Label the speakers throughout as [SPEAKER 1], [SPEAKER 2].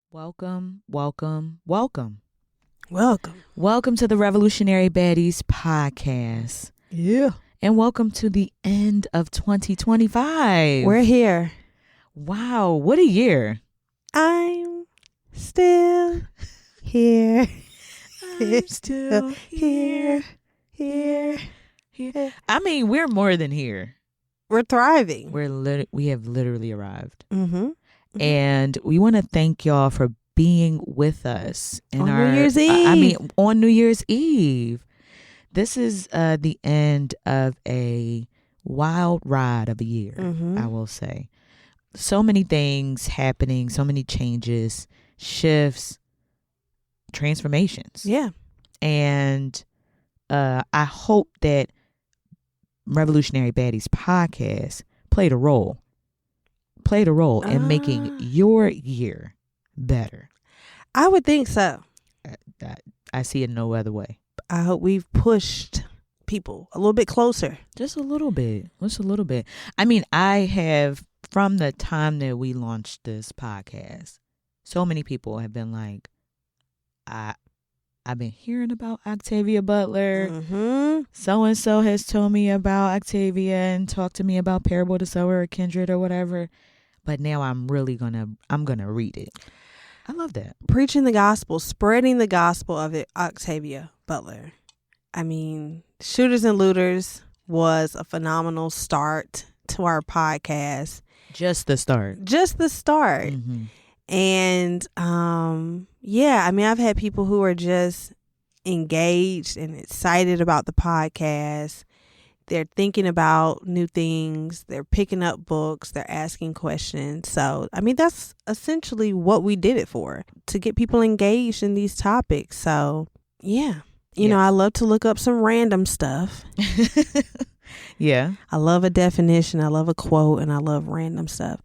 [SPEAKER 1] Welcome, welcome, welcome.
[SPEAKER 2] Welcome.
[SPEAKER 1] Welcome to the Revolutionary Baddies Podcast.
[SPEAKER 2] Yeah.
[SPEAKER 1] And welcome to the end of 2025.
[SPEAKER 2] We're here.
[SPEAKER 1] Wow, what a year.
[SPEAKER 2] I'm still here.
[SPEAKER 1] I'm still here. I mean, we're more than here.
[SPEAKER 2] We're thriving.
[SPEAKER 1] We have literally arrived.
[SPEAKER 2] Mm-hmm.
[SPEAKER 1] And we want to thank y'all for being with us
[SPEAKER 2] On New Year's Eve.
[SPEAKER 1] On New Year's Eve. This is the end of a wild ride of a year, I will say. So many things happening, so many changes, shifts, transformations.
[SPEAKER 2] Yeah.
[SPEAKER 1] And I hope that Revolutionary Baddies Podcast played a role in making your year better.
[SPEAKER 2] I would think so.
[SPEAKER 1] I see it no other way.
[SPEAKER 2] I hope we've pushed people a little bit closer.
[SPEAKER 1] Just a little bit. I mean, I have, from the time that we launched this podcast, so many people have been like, I've been hearing about Octavia Butler.
[SPEAKER 2] Mm-hmm.
[SPEAKER 1] So-and-so has told me about Octavia and talked to me about Parable to Sower or Kindred or whatever. But now I'm gonna read it. I love that.
[SPEAKER 2] Preaching the gospel, spreading the gospel of it, Octavia Butler. I mean, Shooters and Looters was a phenomenal start to our podcast.
[SPEAKER 1] Just the start.
[SPEAKER 2] Mm-hmm. And I mean, I've had people who are just engaged and excited about the podcast. They're thinking about new things. They're picking up books. They're asking questions. So, I mean, that's essentially what we did it for, to get people engaged in these topics. So, yeah. You know, I love to look up some random stuff.
[SPEAKER 1] Yeah.
[SPEAKER 2] I love a definition. I love a quote, and I love random stuff.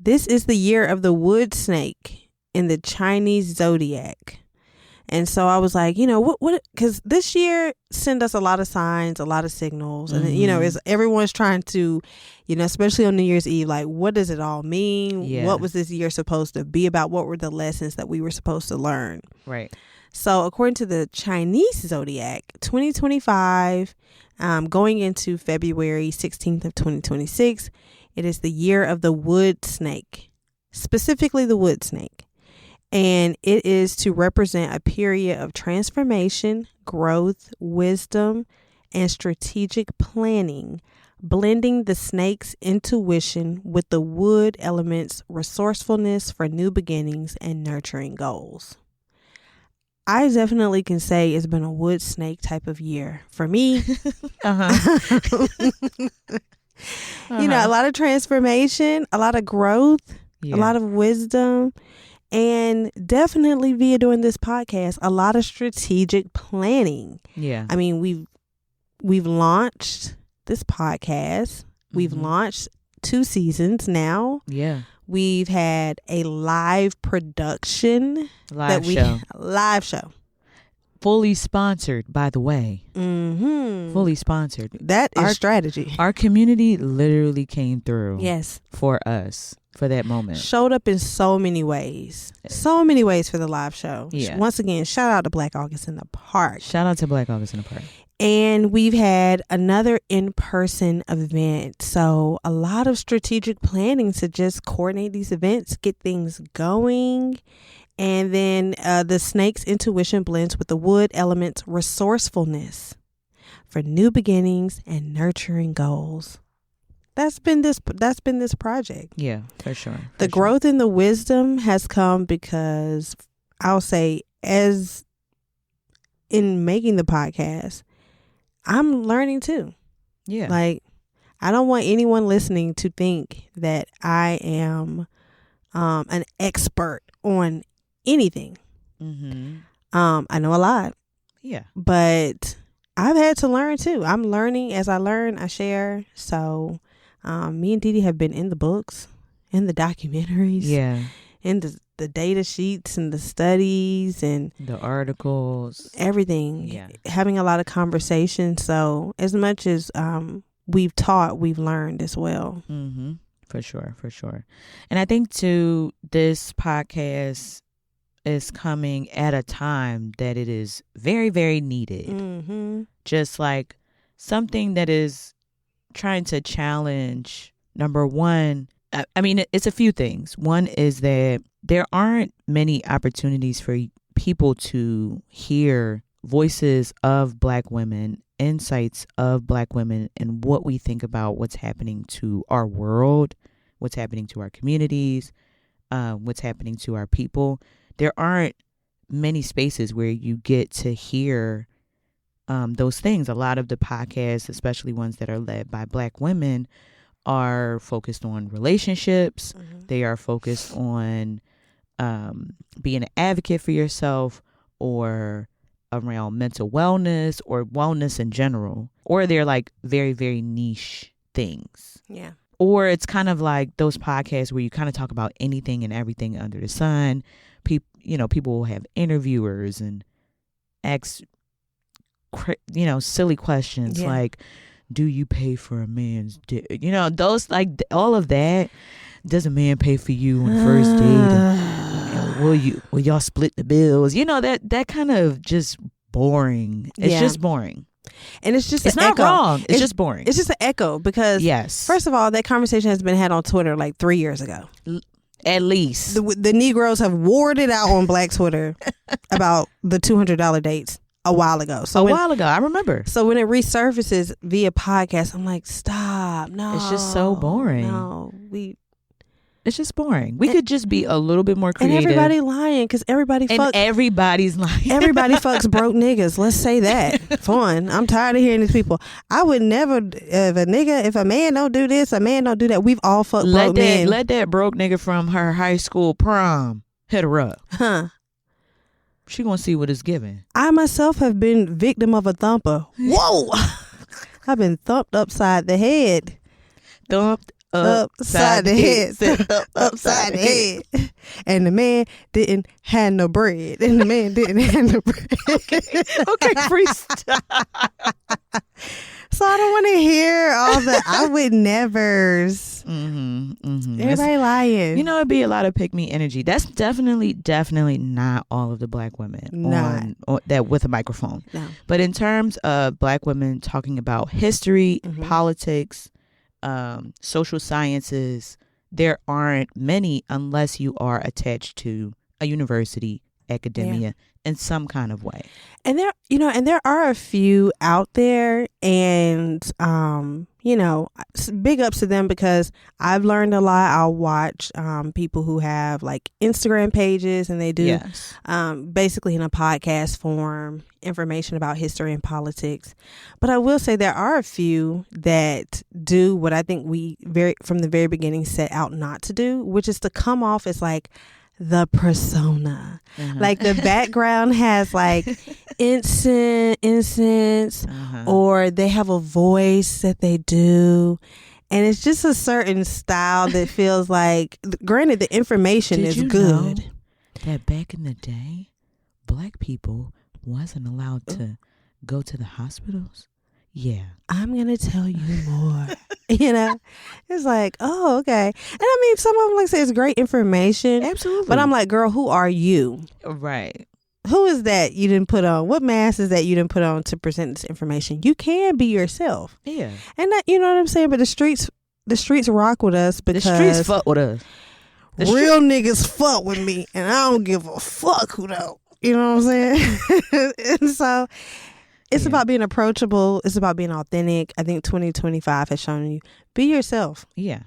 [SPEAKER 2] This is the year of the wood snake in the Chinese zodiac. And so I was like, you know, what, because this year sent us a lot of signs, a lot of signals. And, you know, everyone's trying to, you know, especially on New Year's Eve, like, what does it all mean?
[SPEAKER 1] Yeah.
[SPEAKER 2] What was this year supposed to be about? What were the lessons that we were supposed to learn?
[SPEAKER 1] Right.
[SPEAKER 2] So according to the Chinese zodiac, 2025, going into February 16th of 2026, it is the year of the wood snake, specifically the wood snake. And it is to represent a period of transformation, growth, wisdom, and strategic planning, blending the snake's intuition with the wood element's resourcefulness for new beginnings and nurturing goals. I definitely can say it's been a wood snake type of year for me. You know, a lot of transformation, a lot of growth, a lot of wisdom. And definitely via doing this podcast, a lot of strategic planning.
[SPEAKER 1] Yeah.
[SPEAKER 2] I mean, we've launched this podcast. We've launched 2 seasons now.
[SPEAKER 1] Yeah.
[SPEAKER 2] We've had a live production. Live show.
[SPEAKER 1] Fully sponsored, by the way.
[SPEAKER 2] Mm-hmm.
[SPEAKER 1] Fully sponsored.
[SPEAKER 2] That is strategy.
[SPEAKER 1] Our community literally came through.
[SPEAKER 2] Yes.
[SPEAKER 1] For us. For that moment.
[SPEAKER 2] Showed up in so many ways. So many ways for the live show.
[SPEAKER 1] Yeah.
[SPEAKER 2] Once again, shout out to Black August in the Park.
[SPEAKER 1] Shout out to Black August in the Park.
[SPEAKER 2] And we've had another in-person event. So a lot of strategic planning to just coordinate these events, get things going. And then the snake's intuition blends with the wood element's resourcefulness for new beginnings and nurturing goals. That's been this project.
[SPEAKER 1] Yeah, for sure.
[SPEAKER 2] The growth and the wisdom has come because I'll say, as in making the podcast, I'm learning too.
[SPEAKER 1] Yeah.
[SPEAKER 2] Like, I don't want anyone listening to think that I am an expert on anything.
[SPEAKER 1] Mm-hmm.
[SPEAKER 2] I know a lot.
[SPEAKER 1] Yeah.
[SPEAKER 2] But I've had to learn too. I'm learning. As I learn, I share. So me and Dee Dee have been in the books, in the documentaries, in the data sheets and the studies and
[SPEAKER 1] the articles,
[SPEAKER 2] everything.
[SPEAKER 1] Yeah.
[SPEAKER 2] Having a lot of conversations. So as much as we've taught, we've learned as well.
[SPEAKER 1] Mm-hmm. For sure. And I think too, this podcast is coming at a time that it is very, very needed. Just like something that is trying to challenge, number one, I mean, it's a few things. One is that there aren't many opportunities for people to hear voices of Black women, insights of Black women, and what we think about what's happening to our world, what's happening to our communities, what's happening to our people. There aren't many spaces where you get to hear those things. A lot of the podcasts, especially ones that are led by Black women, are focused on relationships. They are focused on being an advocate for yourself, or around mental wellness, or wellness in general. Or they're like very, very niche things.
[SPEAKER 2] Yeah.
[SPEAKER 1] Or it's kind of like those podcasts where you kind of talk about anything and everything under the sun. People will have interviewers and ask, silly questions like, do you pay for a man's dick? Those, like, all of that. Does a man pay for you on the first date? Will y'all split the bills? That kind of just boring. It's just boring.
[SPEAKER 2] And it's just
[SPEAKER 1] it's not
[SPEAKER 2] echo.
[SPEAKER 1] Wrong. It's just boring.
[SPEAKER 2] It's just an echo because,
[SPEAKER 1] yes,
[SPEAKER 2] first of all, that conversation has been had on Twitter like 3 years ago.
[SPEAKER 1] At least.
[SPEAKER 2] The Negroes have warred it out on Black Twitter about the $200 dates a while ago. I remember. So when it resurfaces via podcast, I'm like, stop. No.
[SPEAKER 1] It's just so boring.
[SPEAKER 2] No.
[SPEAKER 1] It's just boring. We could just be a little bit more creative.
[SPEAKER 2] And everybody lying because everybody's lying. Everybody fucks broke niggas. Let's say that. Fun. I'm tired of hearing these people. I would never, if a man don't do this, a man don't do that. We've all fucked broke men.
[SPEAKER 1] Let that broke nigga from her high school prom hit her up. She gonna see what it's giving. I myself have been victim of a thumper.
[SPEAKER 2] Whoa! I've been thumped upside the head.
[SPEAKER 1] Thumped
[SPEAKER 2] upside the head. Upside the head. And the man didn't have no bread. Okay,
[SPEAKER 1] freestyle.
[SPEAKER 2] So I don't want to hear all the I would nevers. Everybody lying.
[SPEAKER 1] It'd be a lot of pick me energy. That's definitely not all of the Black women on that with a microphone.
[SPEAKER 2] No.
[SPEAKER 1] But in terms of Black women talking about history, politics, social sciences, there aren't many unless you are attached to a university, academia, in some kind of way.
[SPEAKER 2] And there are a few out there, and big ups to them because I've learned a lot. I'll watch people who have like Instagram pages, and they do basically in a podcast form information about history and politics. But I will say there are a few that do what I think we from the very beginning set out not to do, which is to come off as like the persona. Like the background has like incense, or they have a voice that they do, and it's just a certain style that feels like, granted, the information is good.
[SPEAKER 1] Know that back in the day, Black people wasn't allowed to go to the hospitals? Yeah.
[SPEAKER 2] I'm going to tell you more. It's like, oh, okay. And I mean, some of them like say it's great information.
[SPEAKER 1] Absolutely.
[SPEAKER 2] But I'm like, girl, who are you?
[SPEAKER 1] Right.
[SPEAKER 2] Who is that you didn't put on? What mask is that you didn't put on to present this information? You can be yourself.
[SPEAKER 1] Yeah.
[SPEAKER 2] And that, you know what I'm saying? But the streets rock with us because
[SPEAKER 1] the streets fuck with us.
[SPEAKER 2] Real niggas fuck with me, and I don't give a fuck who don't. You know what I'm saying? And so it's about being approachable. It's about being authentic. I think 2025 has shown you, be yourself.
[SPEAKER 1] Yeah.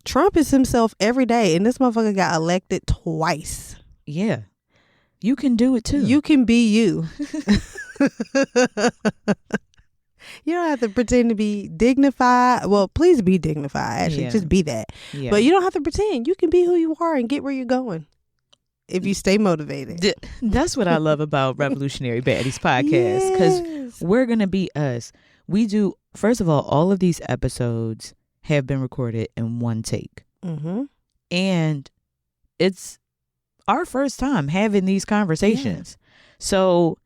[SPEAKER 2] Trump is himself every day, and this motherfucker got elected twice.
[SPEAKER 1] Yeah. You can do it too.
[SPEAKER 2] You can be you. You don't have to pretend to be dignified. Well, please be dignified. Actually, just be that. Yeah. But you don't have to pretend. You can be who you are and get where you're going if you stay motivated.
[SPEAKER 1] That's what I love about Revolutionary Baddies Podcast, because we're going to be us. We do, first of all of these episodes have been recorded in one take. Mm-hmm. And it's our first time having these conversations. Yeah. So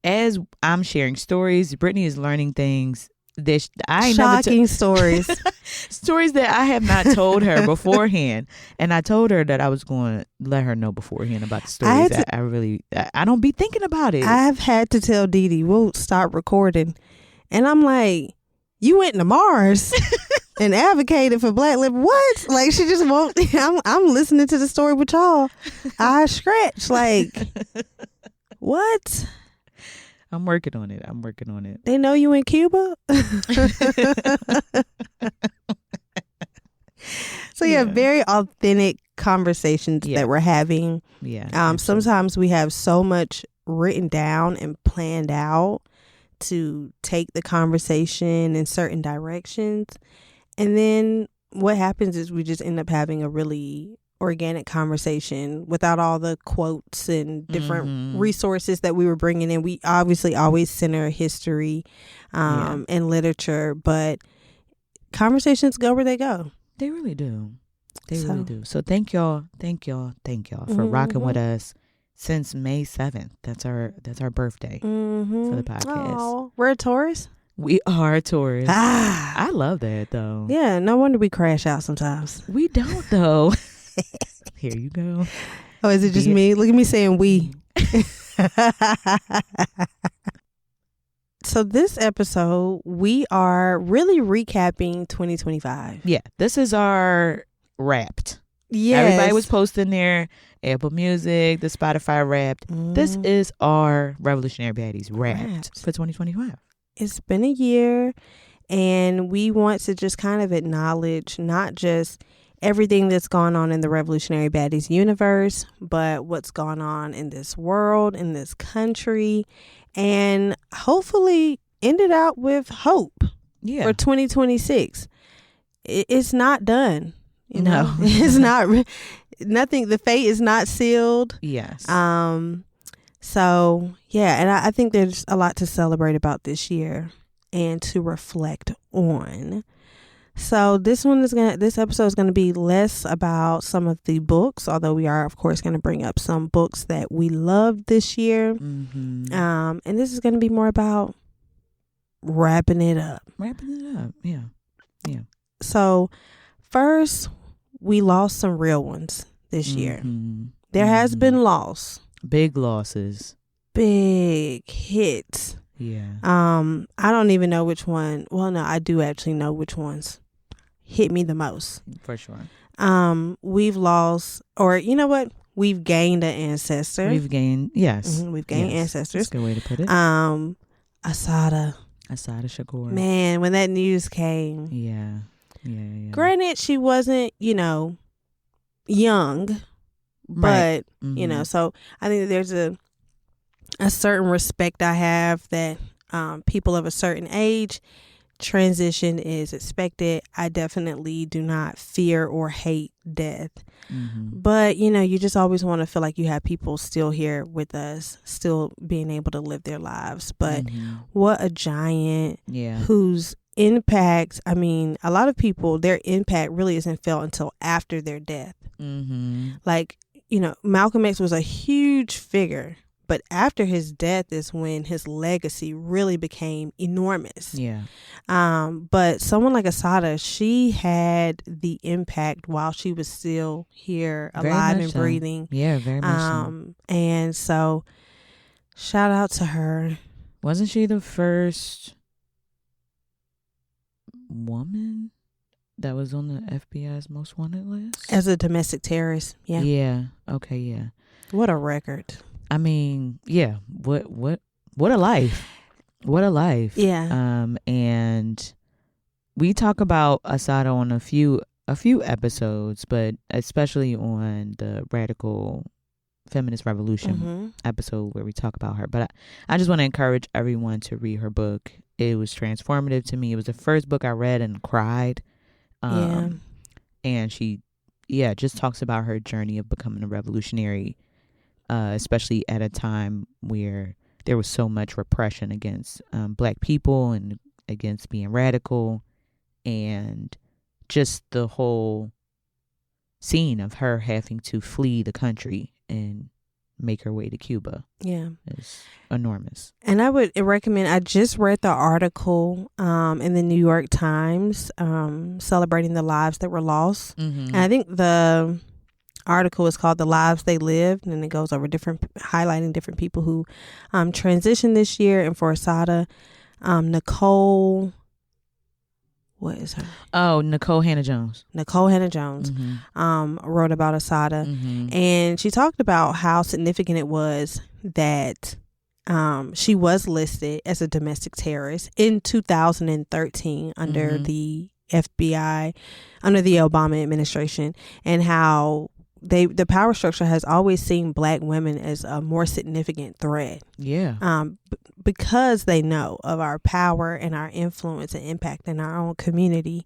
[SPEAKER 1] as I'm sharing stories, Brittany is learning things I ain't
[SPEAKER 2] Shocking stories.
[SPEAKER 1] stories that I have not told her beforehand, and I told her that I was going to let her know beforehand about the stories. I don't be thinking about it.
[SPEAKER 2] I've had to tell Dee Dee, we'll stop recording, and I'm like, you went to Mars and advocated for Black liberty. What? Like, she just won't. I'm listening to the story with y'all. I scratch like, what?
[SPEAKER 1] I'm working on it.
[SPEAKER 2] They know you in Cuba? So yeah, very authentic conversations that we're having.
[SPEAKER 1] Yeah.
[SPEAKER 2] Sometimes we have so much written down and planned out to take the conversation in certain directions. And then what happens is we just end up having a really organic conversation without all the quotes and different resources that we were bringing in. We obviously always center history and literature, but conversations go where they go.
[SPEAKER 1] They really do. Really do. So thank y'all for rocking with us since May 7th. That's our birthday for the podcast.
[SPEAKER 2] Oh, we're a Taurus?
[SPEAKER 1] We are a Taurus. I love that though.
[SPEAKER 2] Yeah, no wonder we crash out sometimes.
[SPEAKER 1] We don't though. Here you go.
[SPEAKER 2] Oh, is it just me? Look at me saying we. So this episode, we are really recapping 2025.
[SPEAKER 1] Yeah, this is our Wrapped.
[SPEAKER 2] Yes.
[SPEAKER 1] Everybody was posting their Apple Music, the Spotify Wrapped. This is our Revolutionary Baddies Wrapped for 2025.
[SPEAKER 2] It's been a year, and we want to just kind of acknowledge not just everything that's gone on in the Revolutionary Baddies universe, but what's gone on in this world, in this country, and hopefully end it out with hope for 2026. It's not done. You know, it's not nothing. The fate is not sealed.
[SPEAKER 1] Yes.
[SPEAKER 2] So yeah, and I think there's a lot to celebrate about this year and to reflect on. So this episode is gonna be less about some of the books, although we are of course gonna bring up some books that we loved this year. And this is gonna be more about wrapping it up. Yeah. So first, we lost some real ones this year. There has been loss.
[SPEAKER 1] Big losses.
[SPEAKER 2] Big hits.
[SPEAKER 1] Yeah.
[SPEAKER 2] I don't even know which one. Well, no, I do actually know which ones hit me the most.
[SPEAKER 1] For sure.
[SPEAKER 2] We've lost, or you know what? We've gained an ancestor.
[SPEAKER 1] We've gained
[SPEAKER 2] ancestors.
[SPEAKER 1] That's a good way to put it.
[SPEAKER 2] Asada
[SPEAKER 1] Shakur.
[SPEAKER 2] Man, when that news came.
[SPEAKER 1] Yeah.
[SPEAKER 2] Granted, she wasn't, young, but so I think that there's a certain respect I have that people of a certain age, transition is expected. I definitely do not fear or hate death. But, you just always want to feel like you have people still here with us, still being able to live their lives. But what a giant whose impact, a lot of people, their impact really isn't felt until after their death. Like, Malcolm X was a huge figure, but after his death is when his legacy really became enormous. But someone like Asada, she had the impact while she was still here, alive and breathing.
[SPEAKER 1] Yeah, very much so.
[SPEAKER 2] And so shout out to her.
[SPEAKER 1] Wasn't she the first woman that was on the FBI's most wanted list
[SPEAKER 2] as a domestic terrorist?
[SPEAKER 1] Yeah.
[SPEAKER 2] What a record.
[SPEAKER 1] What a life. And we talk about Asada on a few episodes, but especially on the Radical Feminist Revolution episode where we talk about her. But I just want to encourage everyone to read her book. It was transformative to me. It was the first book I read and cried. And she just talks about her journey of becoming a revolutionary, especially at a time where there was so much repression against Black people and against being radical, and just the whole scene of her having to flee the country and make her way to Cuba.
[SPEAKER 2] Yeah.
[SPEAKER 1] It's enormous.
[SPEAKER 2] And I would recommend, I just read the article in the New York Times celebrating the lives that were lost.
[SPEAKER 1] Mm-hmm.
[SPEAKER 2] And I think the article is called The Lives They Lived, and it goes over highlighting different people who transitioned this year. And for Assata, Nicole, what is her?
[SPEAKER 1] Oh, Nicole Hannah-Jones.
[SPEAKER 2] Nicole Hannah-Jones wrote about Assata, and she talked about how significant it was that she was listed as a domestic terrorist in 2013 under the FBI, under the Obama administration, and how the power structure has always seen Black women as a more significant threat.
[SPEAKER 1] Yeah.
[SPEAKER 2] Because they know of our power and our influence and impact in our own community.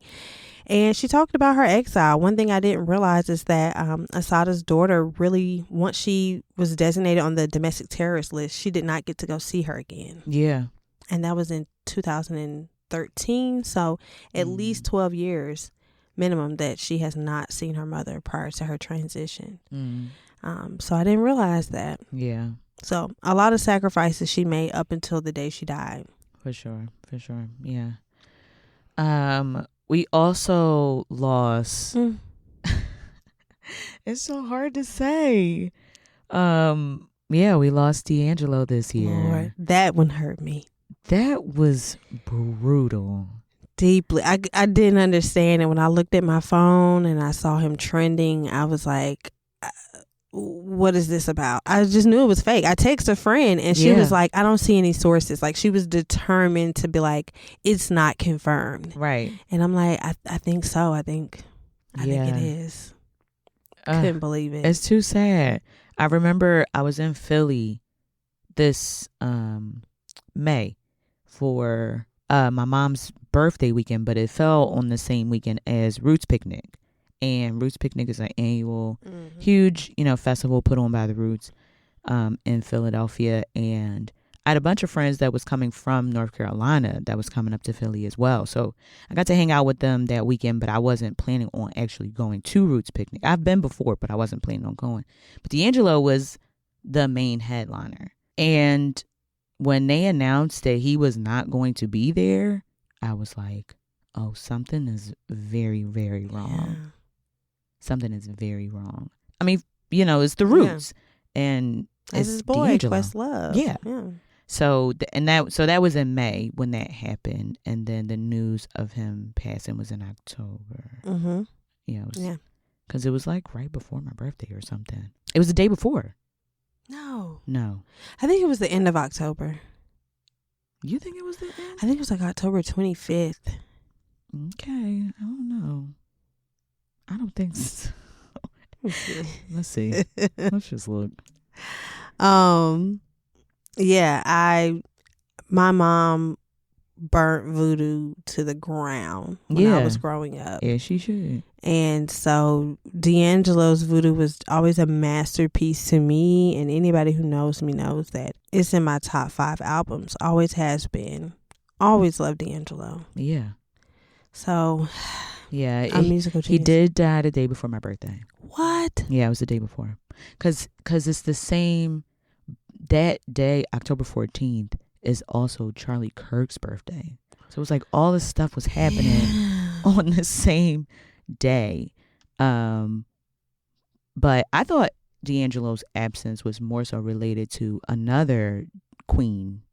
[SPEAKER 2] And she talked about her exile. One thing I didn't realize is that Assata's daughter really, once she was designated on the domestic terrorist list, she did not get to go see her again.
[SPEAKER 1] Yeah.
[SPEAKER 2] And that was in 2013. So at least 12 years minimum that she has not seen her mother prior to her transition. So I didn't realize that.
[SPEAKER 1] Yeah.
[SPEAKER 2] So a lot of sacrifices she made up until the day she died.
[SPEAKER 1] For sure. Yeah. We also lost. It's so hard to say. Yeah, we lost D'Angelo this year.
[SPEAKER 2] Lord, that one hurt me.
[SPEAKER 1] That was brutal.
[SPEAKER 2] Deeply. I didn't understand it. When I looked at my phone and I saw him trending, I was like, what is this about? I just knew it was fake. I texted a friend and she was like, I don't see any sources. Like, she was determined to be like, it's not confirmed.
[SPEAKER 1] Right.
[SPEAKER 2] And I'm like, I think so. I think it is. Couldn't believe it.
[SPEAKER 1] It's too sad. I remember I was in Philly this May for my mom's birthday weekend, but it fell on the same weekend as Roots Picnic. And Roots Picnic is an annual huge, festival put on by the Roots in Philadelphia. And I had a bunch of friends that was coming from North Carolina that was coming up to Philly as well. So I got to hang out with them that weekend, but I wasn't planning on actually going to Roots Picnic. I've been before, but I wasn't planning on going. But D'Angelo was the main headliner. And when they announced that he was not going to be there, I was like, oh, something is very, very wrong. Yeah. Something is very wrong. I mean, it's the Roots. Yeah. And it's
[SPEAKER 2] his boy,
[SPEAKER 1] D'Angelo.
[SPEAKER 2] Questlove.
[SPEAKER 1] Yeah. So, that was in May when that happened. And then the news of him passing was in October. Because it was like right before my birthday or something. It was the day before.
[SPEAKER 2] No.
[SPEAKER 1] I
[SPEAKER 2] think it was the end of October.
[SPEAKER 1] You think it was the end?
[SPEAKER 2] I think it was like October 25th.
[SPEAKER 1] Okay. I don't know. I don't think so. Let's see. Let's just look.
[SPEAKER 2] Yeah, my mom burnt voodoo to the ground when I was growing up.
[SPEAKER 1] Yeah, she should.
[SPEAKER 2] And so D'Angelo's voodoo was always a masterpiece to me, and anybody who knows me knows that it's in my top 5 albums. Always has been. Always loved D'Angelo.
[SPEAKER 1] Yeah.
[SPEAKER 2] So,
[SPEAKER 1] yeah,
[SPEAKER 2] a musical genius.
[SPEAKER 1] He did die the day before my birthday.
[SPEAKER 2] What?
[SPEAKER 1] Yeah, it was the day before. Because it's the same, that day, October 14th, is also Charlie Kirk's birthday. So it was like all this stuff was happening on the same day. But I thought D'Angelo's absence was more so related to another queen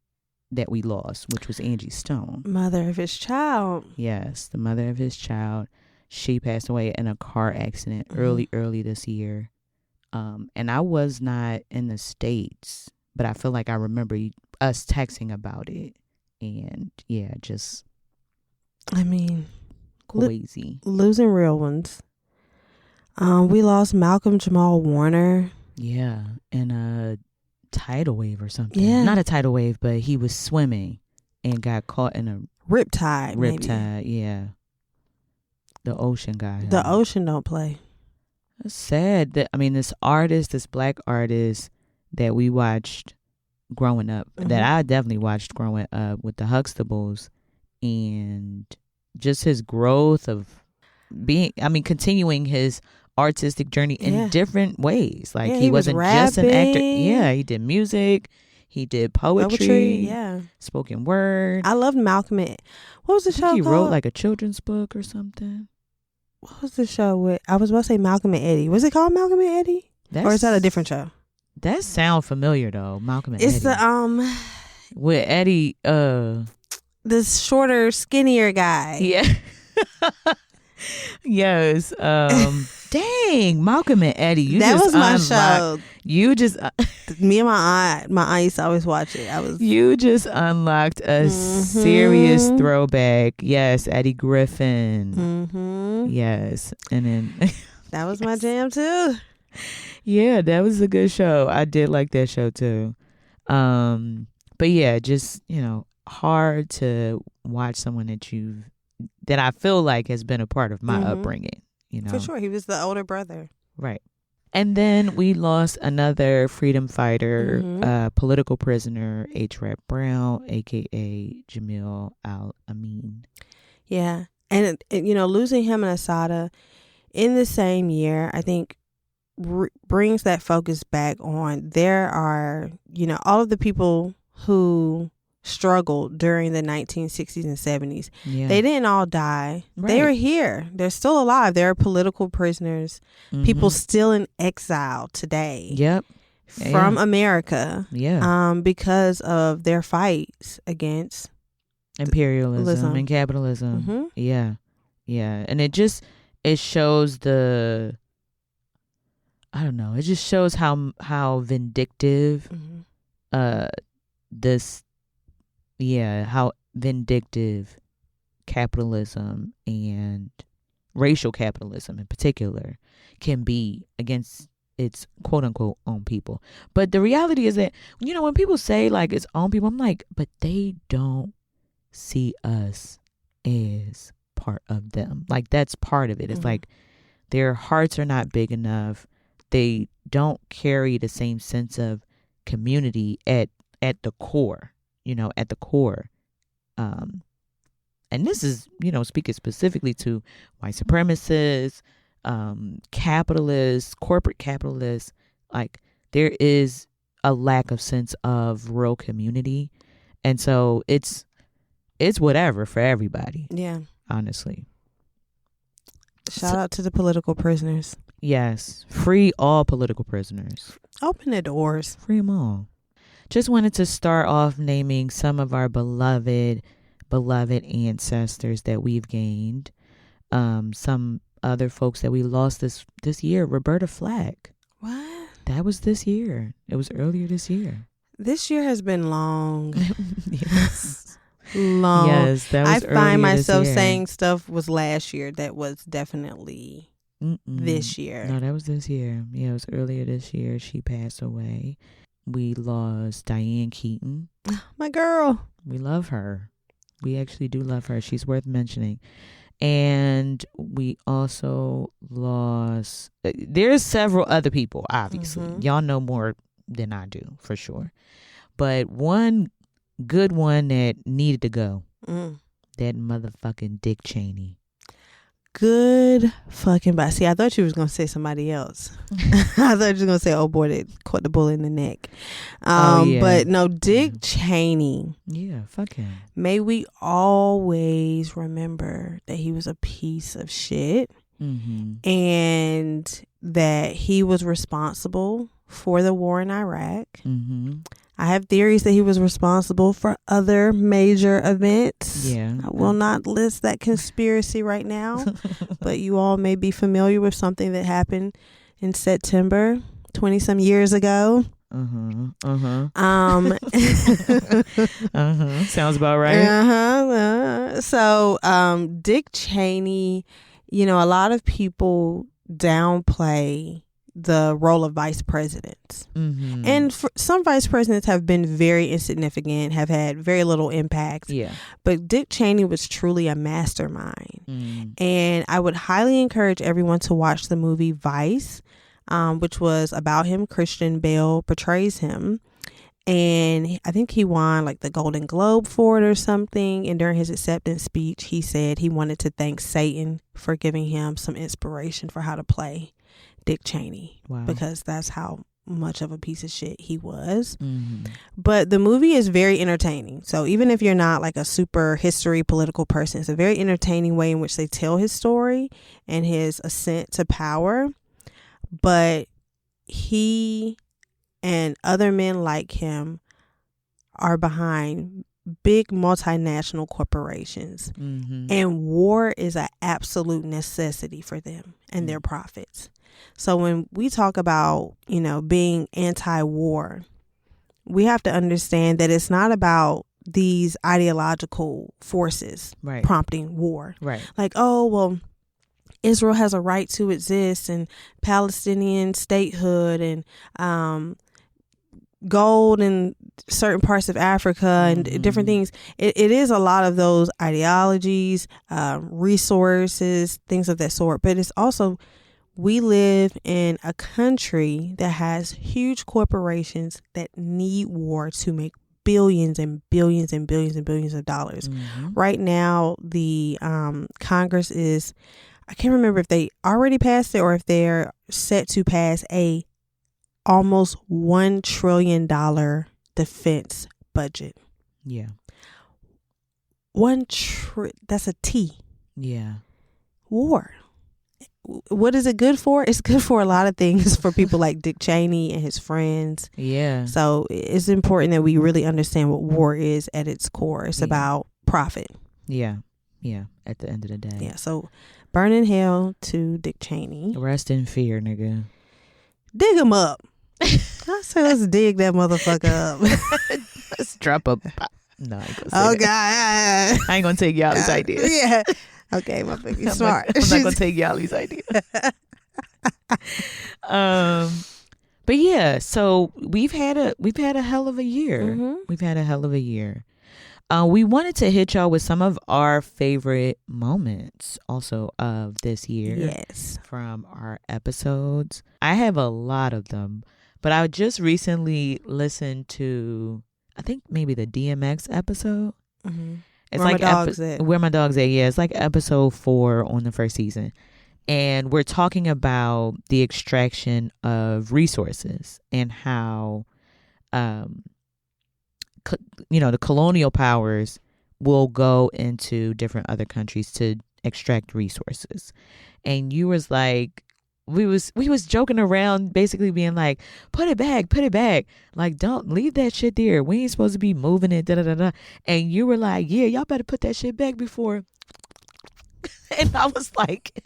[SPEAKER 1] that we lost, which was Angie Stone.
[SPEAKER 2] Mother of his child.
[SPEAKER 1] Yes, the mother of his child. She passed away in a car accident early this year. And I was not in the States, but I feel like I remember us texting about it. And yeah, just crazy.
[SPEAKER 2] Losing real ones. We lost Malcolm Jamal Warner.
[SPEAKER 1] Yeah, in a tidal wave or something.
[SPEAKER 2] Yeah.
[SPEAKER 1] Not a tidal wave, but he was swimming and got caught in a
[SPEAKER 2] riptide,
[SPEAKER 1] yeah. The ocean guy.
[SPEAKER 2] The ocean don't play.
[SPEAKER 1] It's sad that, this black artist that we watched growing up, that I definitely watched growing up with the Huxtables, and just his growth of continuing his artistic journey in different ways. Like
[SPEAKER 2] Yeah,
[SPEAKER 1] he wasn't just an actor.
[SPEAKER 2] rapping.
[SPEAKER 1] Yeah, he did music. He did poetry.
[SPEAKER 2] Yeah.
[SPEAKER 1] Spoken word.
[SPEAKER 2] I loved Malcolm. What was the
[SPEAKER 1] I think
[SPEAKER 2] show
[SPEAKER 1] he
[SPEAKER 2] called?
[SPEAKER 1] wrote like a children's book or something.
[SPEAKER 2] What was the show with? I was about to say Malcolm and Eddie. Was it called Malcolm and Eddie? Or is that a different show?
[SPEAKER 1] That sound familiar though. Malcolm and
[SPEAKER 2] It's
[SPEAKER 1] Eddie.
[SPEAKER 2] the
[SPEAKER 1] with Eddie.
[SPEAKER 2] this shorter, skinnier guy.
[SPEAKER 1] Yeah. Yes. Dang, Malcolm and Eddie.
[SPEAKER 2] That was my show.
[SPEAKER 1] You just
[SPEAKER 2] Me and my aunt used to always watch it.
[SPEAKER 1] You just unlocked a serious throwback. Yes, Eddie Griffin. Yes, and then
[SPEAKER 2] that was my jam too.
[SPEAKER 1] Yeah, that was a good show. I did like that show too. But yeah, just hard to watch someone that I feel like has been a part of my upbringing.
[SPEAKER 2] For sure, he was the older brother.
[SPEAKER 1] Right. And then we lost another freedom fighter, political prisoner, H. Rap Brown, a.k.a. Jamil Al-Amin.
[SPEAKER 2] Yeah. And, losing him and Assata in the same year, I think brings that focus back on there are, all of the people who struggled during the 1960s and 70s. Yeah. They didn't all die. Right. They were here. They're still alive. There are political prisoners, people still in exile today.
[SPEAKER 1] Yep.
[SPEAKER 2] From America.
[SPEAKER 1] Yeah.
[SPEAKER 2] Because of their fights against
[SPEAKER 1] imperialism and capitalism. Yeah. Yeah. And it shows I don't know. It just shows how vindictive how vindictive capitalism and racial capitalism in particular can be against its quote unquote own people. But the reality is that, when people say like its own people, I'm like, but they don't see us as part of them. Like that's part of it. It's like their hearts are not big enough. They don't carry the same sense of community at the core. At the core. And this is, speaking specifically to white supremacists, capitalists, corporate capitalists. Like there is a lack of sense of real community. And so it's whatever for everybody.
[SPEAKER 2] Yeah.
[SPEAKER 1] Honestly.
[SPEAKER 2] Shout out to the political prisoners.
[SPEAKER 1] Yes. Free all political prisoners.
[SPEAKER 2] Open the doors.
[SPEAKER 1] Free them all. Just wanted to start off naming some of our beloved ancestors that we've gained. Some other folks that we lost this year. Roberta Flack.
[SPEAKER 2] What?
[SPEAKER 1] That was this year. It was earlier this year.
[SPEAKER 2] This year has been long.
[SPEAKER 1] Yes.
[SPEAKER 2] Long.
[SPEAKER 1] Yes, that was
[SPEAKER 2] I find myself
[SPEAKER 1] this year.
[SPEAKER 2] saying stuff was last year that was definitely this year.
[SPEAKER 1] No, that was this year. Yeah, it was earlier this year. She passed away. We lost Diane Keaton.
[SPEAKER 2] My girl.
[SPEAKER 1] We love her. We actually do love her. She's worth mentioning. And we also lost... There's several other people, obviously. Y'all know more than I do, for sure. But one good one that needed to go. That motherfucking Dick Cheney.
[SPEAKER 2] Good fucking bye. See, I thought you was going to say somebody else. I thought you was going to say, oh boy, that caught the bull in the neck.
[SPEAKER 1] Yeah.
[SPEAKER 2] But no, Dick Cheney.
[SPEAKER 1] Yeah, fuck him.
[SPEAKER 2] May we always remember that he was a piece of shit. And that he was responsible for the war in Iraq. I have theories that he was responsible for other major events.
[SPEAKER 1] Yeah.
[SPEAKER 2] I will not list that conspiracy right now, but you all may be familiar with something that happened in September 20-some years ago.
[SPEAKER 1] Sounds about right.
[SPEAKER 2] So, Dick Cheney, a lot of people downplay the role of vice presidents. And some vice presidents have been very insignificant, have had very little impact.
[SPEAKER 1] Yeah.
[SPEAKER 2] But Dick Cheney was truly a mastermind. And I would highly encourage everyone to watch the movie Vice, which was about him. Christian Bale portrays him. And I think he won like the Golden Globe for it or something. And during his acceptance speech, he said he wanted to thank Satan for giving him some inspiration for how to play. Dick Cheney.
[SPEAKER 1] Wow.
[SPEAKER 2] Because that's how much of a piece of shit he was.
[SPEAKER 1] Mm-hmm.
[SPEAKER 2] But the movie is very entertaining. So even if you're not like a super history political person, it's a very entertaining way in which they tell his story and his ascent to power. But he and other men like him are behind big multinational corporations.
[SPEAKER 1] Mm-hmm.
[SPEAKER 2] And war is an absolute necessity for them and their profits. So when we talk about, you know, being anti-war, we have to understand that it's not about these ideological forces prompting war.
[SPEAKER 1] Right.
[SPEAKER 2] Like, oh, well, Israel has a right to exist, and Palestinian statehood, and gold in certain parts of Africa, and different things. It is a lot of those ideologies, resources, things of that sort. But it's also, we live in a country that has huge corporations that need war to make billions and billions and billions and billions of dollars. Mm-hmm. Right now, the Congress is, I can't remember if they already passed it or if they're set to pass a almost $1 trillion defense budget.
[SPEAKER 1] Yeah.
[SPEAKER 2] That's a T.
[SPEAKER 1] Yeah.
[SPEAKER 2] War. What is it good for? It's good for a lot of things for people like Dick Cheney and his friends.
[SPEAKER 1] Yeah.
[SPEAKER 2] So it's important that we really understand what war is at its core. It's about profit.
[SPEAKER 1] Yeah. Yeah. At the end of the day.
[SPEAKER 2] Yeah. So burn in hell to Dick Cheney.
[SPEAKER 1] Rest in fear, nigga.
[SPEAKER 2] Dig him up. I say let's dig that motherfucker up.
[SPEAKER 1] Let's drop a... No, I ain't gonna say
[SPEAKER 2] God.
[SPEAKER 1] I ain't gonna take y'all's idea.
[SPEAKER 2] Yeah. Okay, my baby's smart.
[SPEAKER 1] I'm not gonna take y'all's idea. But yeah, so we've had a hell of a year. Mm-hmm. We've had a hell of a year. We wanted to hit y'all with some of our favorite moments also of this year.
[SPEAKER 2] Yes. From
[SPEAKER 1] our episodes. I have a lot of them, but I just recently listened to, I think maybe the DMX episode.
[SPEAKER 2] Mm-hmm.
[SPEAKER 1] It's
[SPEAKER 2] Where
[SPEAKER 1] like
[SPEAKER 2] My Dog's At.
[SPEAKER 1] Where My Dog's At. Yeah, it's like episode 4 on the first season. And we're talking about the extraction of resources and how, the colonial powers will go into different other countries to extract resources. And you was like, we was joking around, basically being like, put it back. Like, don't leave that shit there. We ain't supposed to be moving it. Da da da da. And you were like, yeah, y'all better put that shit back before. And I was like,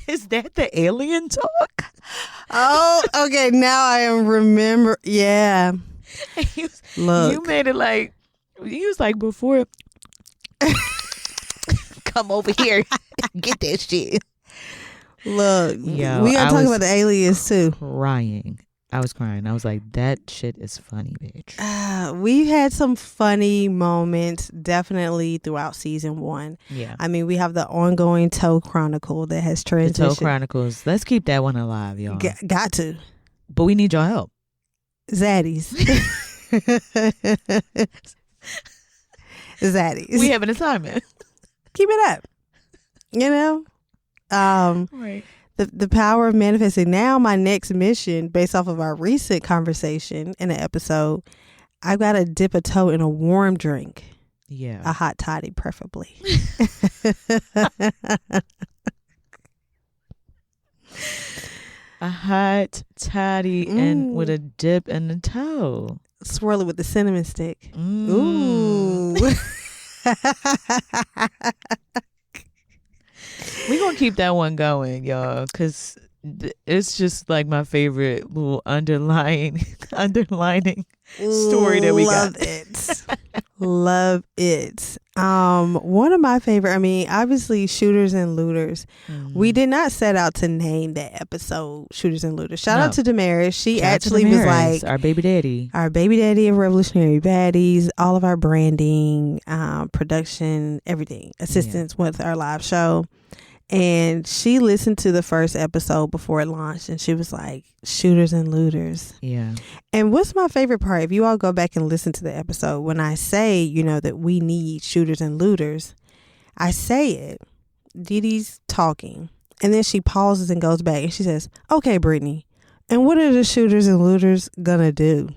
[SPEAKER 1] is that the alien talk?
[SPEAKER 2] Oh, okay. Now I am remember. Yeah.
[SPEAKER 1] Look, you made it like, he was like, before, come over here, get that shit.
[SPEAKER 2] Look, yo, we gotta talk about the aliens too.
[SPEAKER 1] I was crying. I was like, that shit is funny, bitch.
[SPEAKER 2] We've had some funny moments definitely throughout season 1.
[SPEAKER 1] Yeah.
[SPEAKER 2] I mean, we have the ongoing Toe Chronicle that has transitioned.
[SPEAKER 1] The Toe Chronicles. Let's keep that one alive, y'all.
[SPEAKER 2] Got to.
[SPEAKER 1] But we need your help.
[SPEAKER 2] Zaddies. Zaddies.
[SPEAKER 1] We have an assignment.
[SPEAKER 2] Keep it up. You know?
[SPEAKER 1] Right.
[SPEAKER 2] The power of manifesting. Now my next mission, based off of our recent conversation in an episode, I've got to dip a toe in a warm drink.
[SPEAKER 1] Yeah.
[SPEAKER 2] A hot toddy, preferably.
[SPEAKER 1] A hot toddy and with a dip and a toe.
[SPEAKER 2] Swirl it with the cinnamon stick. Ooh.
[SPEAKER 1] We're going to keep that one going, y'all, because it's just like my favorite little underlining story that we got.
[SPEAKER 2] Love it. One of my favorite, I mean, obviously Shooters and Looters. Mm-hmm. We did not set out to name that episode Shooters and Looters. Shout out to Damaris. She actually was like
[SPEAKER 1] our baby daddy
[SPEAKER 2] of Revolutionary Baddies, all of our branding, production, everything, assistance with our live show. And she listened to the first episode before it launched, and she was like, Shooters and Looters.
[SPEAKER 1] Yeah.
[SPEAKER 2] And what's my favorite part? If you all go back and listen to the episode, when I say, that we need shooters and looters, I say it. Dee Dee's talking. And then she pauses and goes back and she says, okay, Brittany, and what are the shooters and looters gonna do?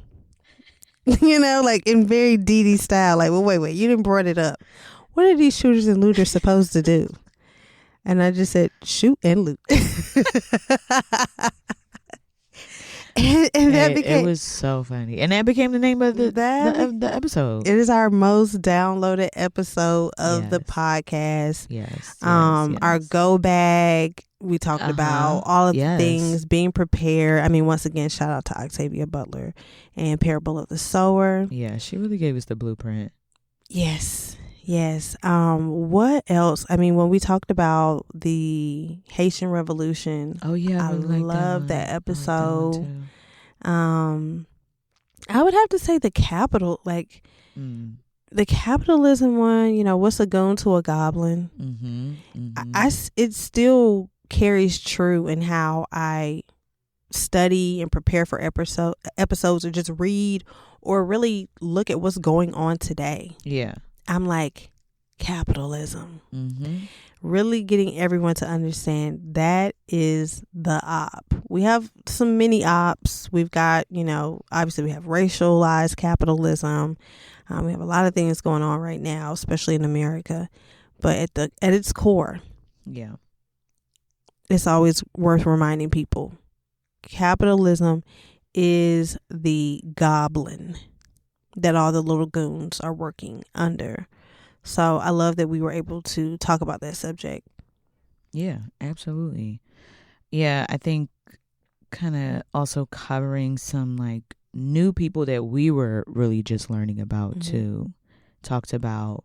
[SPEAKER 2] You know, like in very Dee Dee style. Like, well, wait, you didn't brought it up. What are these shooters and looters supposed to do? And I just said, shoot and loot. and that became,
[SPEAKER 1] it was so funny, and that became the name of the episode.
[SPEAKER 2] It is our most downloaded episode of the podcast.
[SPEAKER 1] Yes.
[SPEAKER 2] Our go bag. We talked about all of the things, being prepared. I mean, once again, shout out to Octavia Butler and Parable of the Sower.
[SPEAKER 1] Yeah, she really gave us the blueprint.
[SPEAKER 2] Yes. What else? I mean, when we talked about the Haitian Revolution,
[SPEAKER 1] I
[SPEAKER 2] love that episode. I would have to say the capital, the capitalism one. You know, what's a goon to a goblin? It still carries true in how I study and prepare for episodes, or just read or really look at what's going on today.
[SPEAKER 1] Yeah.
[SPEAKER 2] I'm like, capitalism. Really getting everyone to understand that is the op. We have some mini ops. We've got, obviously we have racialized capitalism. We have a lot of things going on right now, especially in America. But at its core, it's always worth reminding people, capitalism is the goblin that all the little goons are working under. So I love that we were able to talk about that subject.
[SPEAKER 1] Yeah, absolutely. Yeah, I think kind of also covering some like new people that we were really just learning about too. Talked about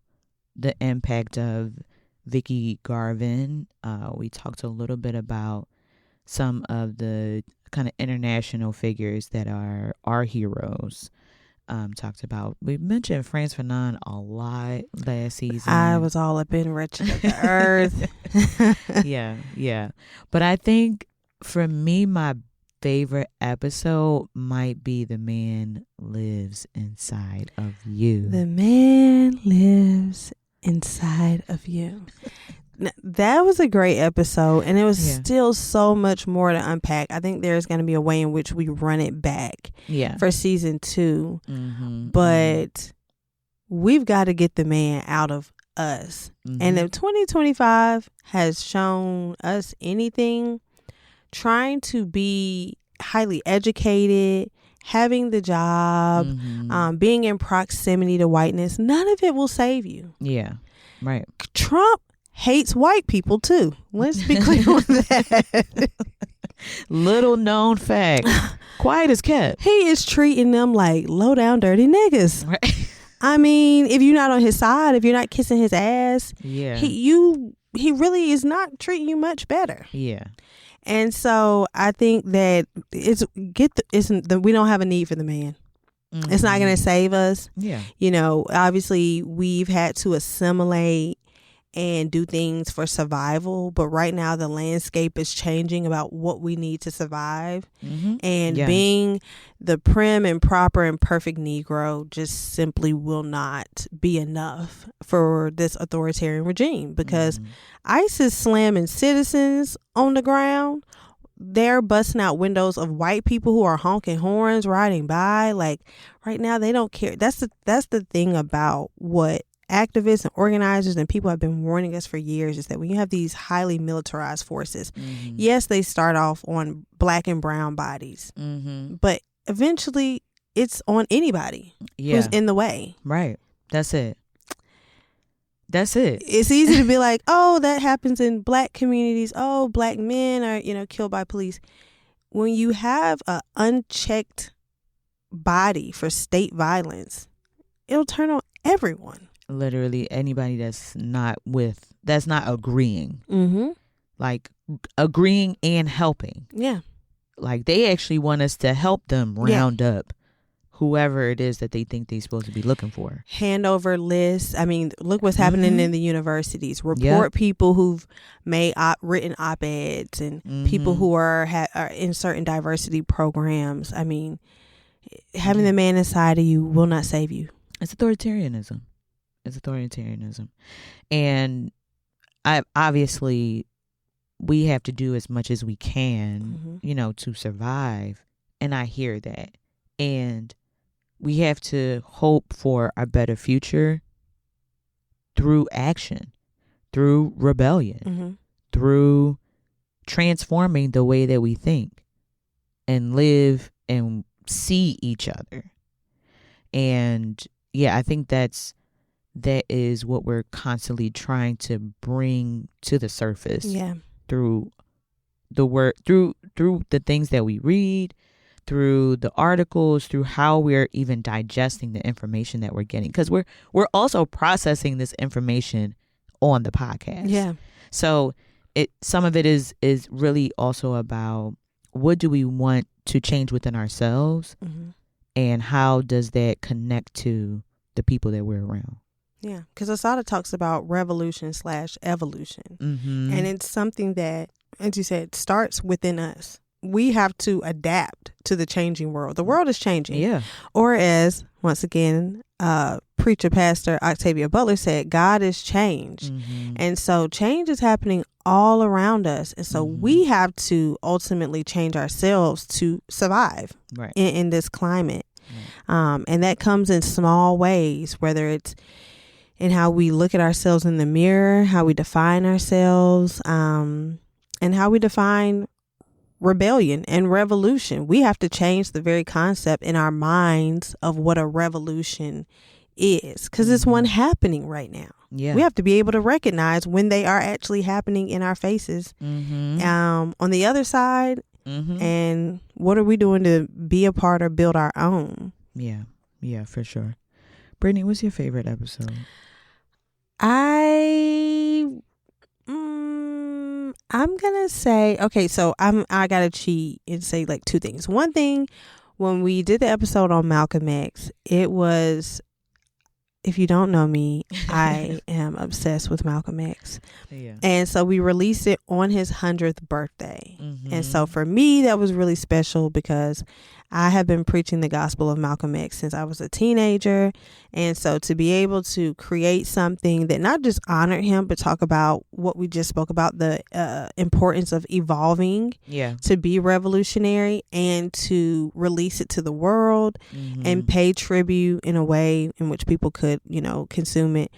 [SPEAKER 1] the impact of Vicky Garvin. We talked a little bit about some of the kind of international figures that are our heroes. We mentioned Frantz Fanon a lot last season.
[SPEAKER 2] I was all up in Wretched of the Earth.
[SPEAKER 1] Yeah. But I think for me, my favorite episode might be The Man Lives Inside of You.
[SPEAKER 2] The Man Lives Inside of You. Now, that was a great episode, and it was still so much more to unpack. I think there's going to be a way in which we run it back for season 2. But we've got to get the man out of us. And if 2025 has shown us anything, trying to be highly educated, having the job, being in proximity to whiteness, none of it will save you.
[SPEAKER 1] Yeah, right.
[SPEAKER 2] Trump hates white people too. Let's be clear on that.
[SPEAKER 1] Little known fact. Quiet as kept.
[SPEAKER 2] He is treating them like low down dirty niggas. Right. I mean, if you're not on his side, if you're not kissing his ass, he really is not treating you much better.
[SPEAKER 1] Yeah.
[SPEAKER 2] And so I think that we don't have a need for the man. It's not going to save us.
[SPEAKER 1] Yeah.
[SPEAKER 2] Obviously we've had to assimilate and do things for survival, but right now the landscape is changing about what we need to survive. And being the prim and proper and perfect Negro just simply will not be enough for this authoritarian regime, because ICE is slamming citizens on the ground. They're busting out windows of white people who are honking horns riding by. Like, right now they don't care. That's the thing about what activists and organizers and people have been warning us for years, is that when you have these highly militarized forces, yes, they start off on black and brown bodies, but eventually it's on anybody who's in the way.
[SPEAKER 1] Right. That's it.
[SPEAKER 2] It's easy to be like, oh, that happens in black communities. Oh, black men are, killed by police. When you have an unchecked body for state violence, it'll turn on everyone.
[SPEAKER 1] Literally anybody that's not agreeing. Like agreeing and helping.
[SPEAKER 2] Yeah.
[SPEAKER 1] Like they actually want us to help them round up whoever it is that they think they're supposed to be looking for. Hand
[SPEAKER 2] over lists. I mean, look what's happening in the universities. Report people who've made written op-eds and people who are in certain diversity programs. I mean, having the man inside of you will not save you.
[SPEAKER 1] It's authoritarianism. And I obviously we have to do as much as we can, to survive. And I hear that. And we have to hope for a better future through action, through rebellion, through transforming the way that we think and live and see each other. And yeah, I think that is what we're constantly trying to bring to the surface.
[SPEAKER 2] Yeah.
[SPEAKER 1] Through the word, through the things that we read, through the articles, through how we're even digesting the information that we're getting, because we're also processing this information on the podcast.
[SPEAKER 2] Yeah.
[SPEAKER 1] So some of it is really also about what do we want to change within ourselves, and how does that connect to the people that we're around.
[SPEAKER 2] Yeah, because Asada talks about revolution/evolution. And it's something that, as you said, starts within us. We have to adapt to the changing world. The world is changing.
[SPEAKER 1] Yeah.
[SPEAKER 2] Or as, once again, preacher pastor Octavia Butler said, God is change. And so change is happening all around us. And so we have to ultimately change ourselves to survive in this climate. And that comes in small ways, whether it's in how we look at ourselves in the mirror, how we define ourselves, and how we define rebellion and revolution. We have to change the very concept in our minds of what a revolution is, because it's one happening right now.
[SPEAKER 1] Yeah.
[SPEAKER 2] We have to be able to recognize when they are actually happening in our faces. On the other side, and what are we doing to be a part or build our own?
[SPEAKER 1] Yeah, for sure. Brittany, what's your favorite episode?
[SPEAKER 2] I'm gonna say, okay, so I gotta cheat and say like two things. One thing, when we did the episode on Malcolm X, it was, if you don't know me, I am obsessed with Malcolm X. Yeah. And so we released it on his 100th birthday. And so for me, that was really special because I have been preaching the gospel of Malcolm X since I was a teenager. And so to be able to create something that not just honored him, but talk about what we just spoke about, the importance of evolving to be revolutionary, and to release it to the world and pay tribute in a way in which people could, consume it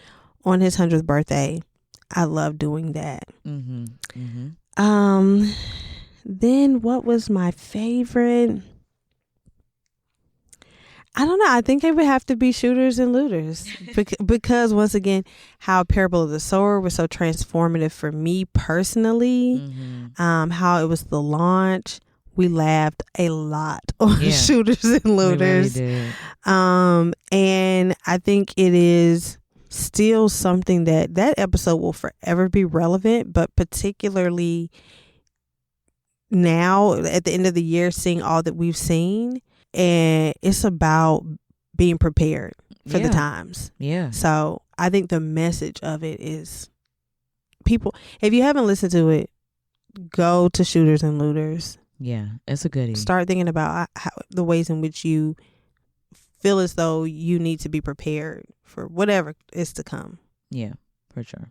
[SPEAKER 2] on his 100th birthday. I love doing that. Then what was my favorite? I don't know. I think it would have to be Shooters and Looters because once again, how Parable of the Sower was so transformative for me personally. How it was the launch. We laughed a lot on Shooters and Looters. We really did. And I think it is still something that episode will forever be relevant, but particularly now at the end of the year, seeing all that we've seen. And it's about being prepared for the times. Yeah. So I think the message of it is, people, if you haven't listened to it, go to Shooters and Looters.
[SPEAKER 1] Yeah, it's a goodie. Start
[SPEAKER 2] thinking about the ways in which you feel as though you need to be prepared for whatever is to come.
[SPEAKER 1] Yeah, for sure.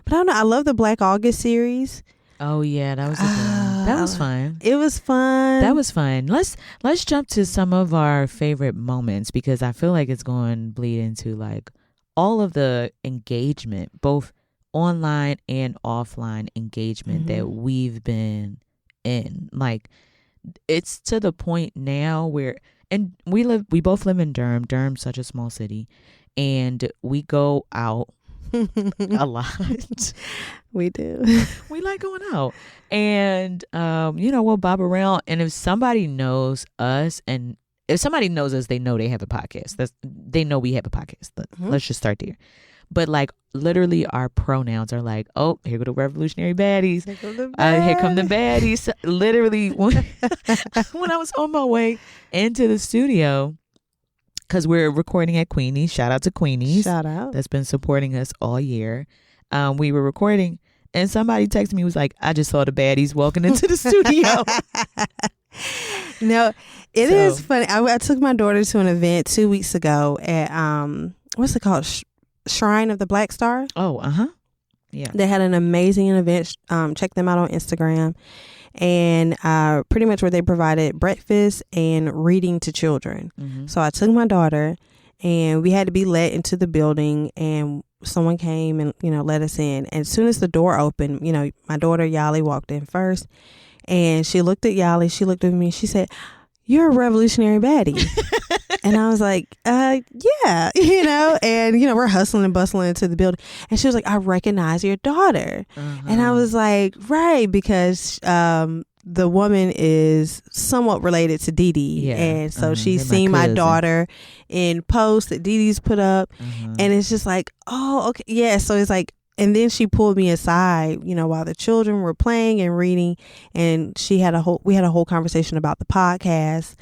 [SPEAKER 2] But I don't know. I love the Black August series.
[SPEAKER 1] Oh yeah, that was a good one. That was fun.
[SPEAKER 2] It was fun.
[SPEAKER 1] That was fun. Let's jump to some of our favorite moments, because I feel like it's going to bleed into like all of the engagement, both online and offline engagement that we've been in. Like, it's to the point now where, and we both live in Durham. Durham's such a small city, and we go out a lot.
[SPEAKER 2] We do.
[SPEAKER 1] We like going out, and we'll bob around, and if somebody knows us, and if somebody knows us, they know they have a podcast. They know we have a podcast. Let's just start there. But like, literally our pronouns are like, oh, here go the Revolutionary Baddies. Here come the Baddies. Literally, when I was on my way into the studio, because we're recording at Queenie's. Shout out to Queenie's.
[SPEAKER 2] Shout out.
[SPEAKER 1] That's been supporting us all year. We were recording, and somebody texted me, was like, I just saw the Baddies walking into the studio.
[SPEAKER 2] No, it is funny. I took my daughter to an event 2 weeks ago at, what's it called? Shrine of the Black Star.
[SPEAKER 1] Oh, Yeah.
[SPEAKER 2] They had an amazing event. Check them out on Instagram. And pretty much where they provided breakfast and reading to children.
[SPEAKER 1] Mm-hmm.
[SPEAKER 2] So I took my daughter, and we had to be let into the building, and someone came and, let us in. And as soon as the door opened, my daughter Yali walked in first, and she looked at Yali. She looked at me. She said, "You're a revolutionary baddie." And I was like, yeah, and, we're hustling and bustling into the building. And she was like, "I recognize your daughter."
[SPEAKER 1] Uh-huh.
[SPEAKER 2] And I was like, right, because the woman is somewhat related to Dee Dee.
[SPEAKER 1] Yeah.
[SPEAKER 2] And so
[SPEAKER 1] Uh-huh.
[SPEAKER 2] she's
[SPEAKER 1] They're
[SPEAKER 2] seen
[SPEAKER 1] my
[SPEAKER 2] my
[SPEAKER 1] cousin.
[SPEAKER 2] daughter in posts that Dee Dee's put up.
[SPEAKER 1] Uh-huh.
[SPEAKER 2] And it's just like, oh, okay. Yeah. So it's like, and then she pulled me aside, while the children were playing and reading, and we had a whole conversation about the podcast,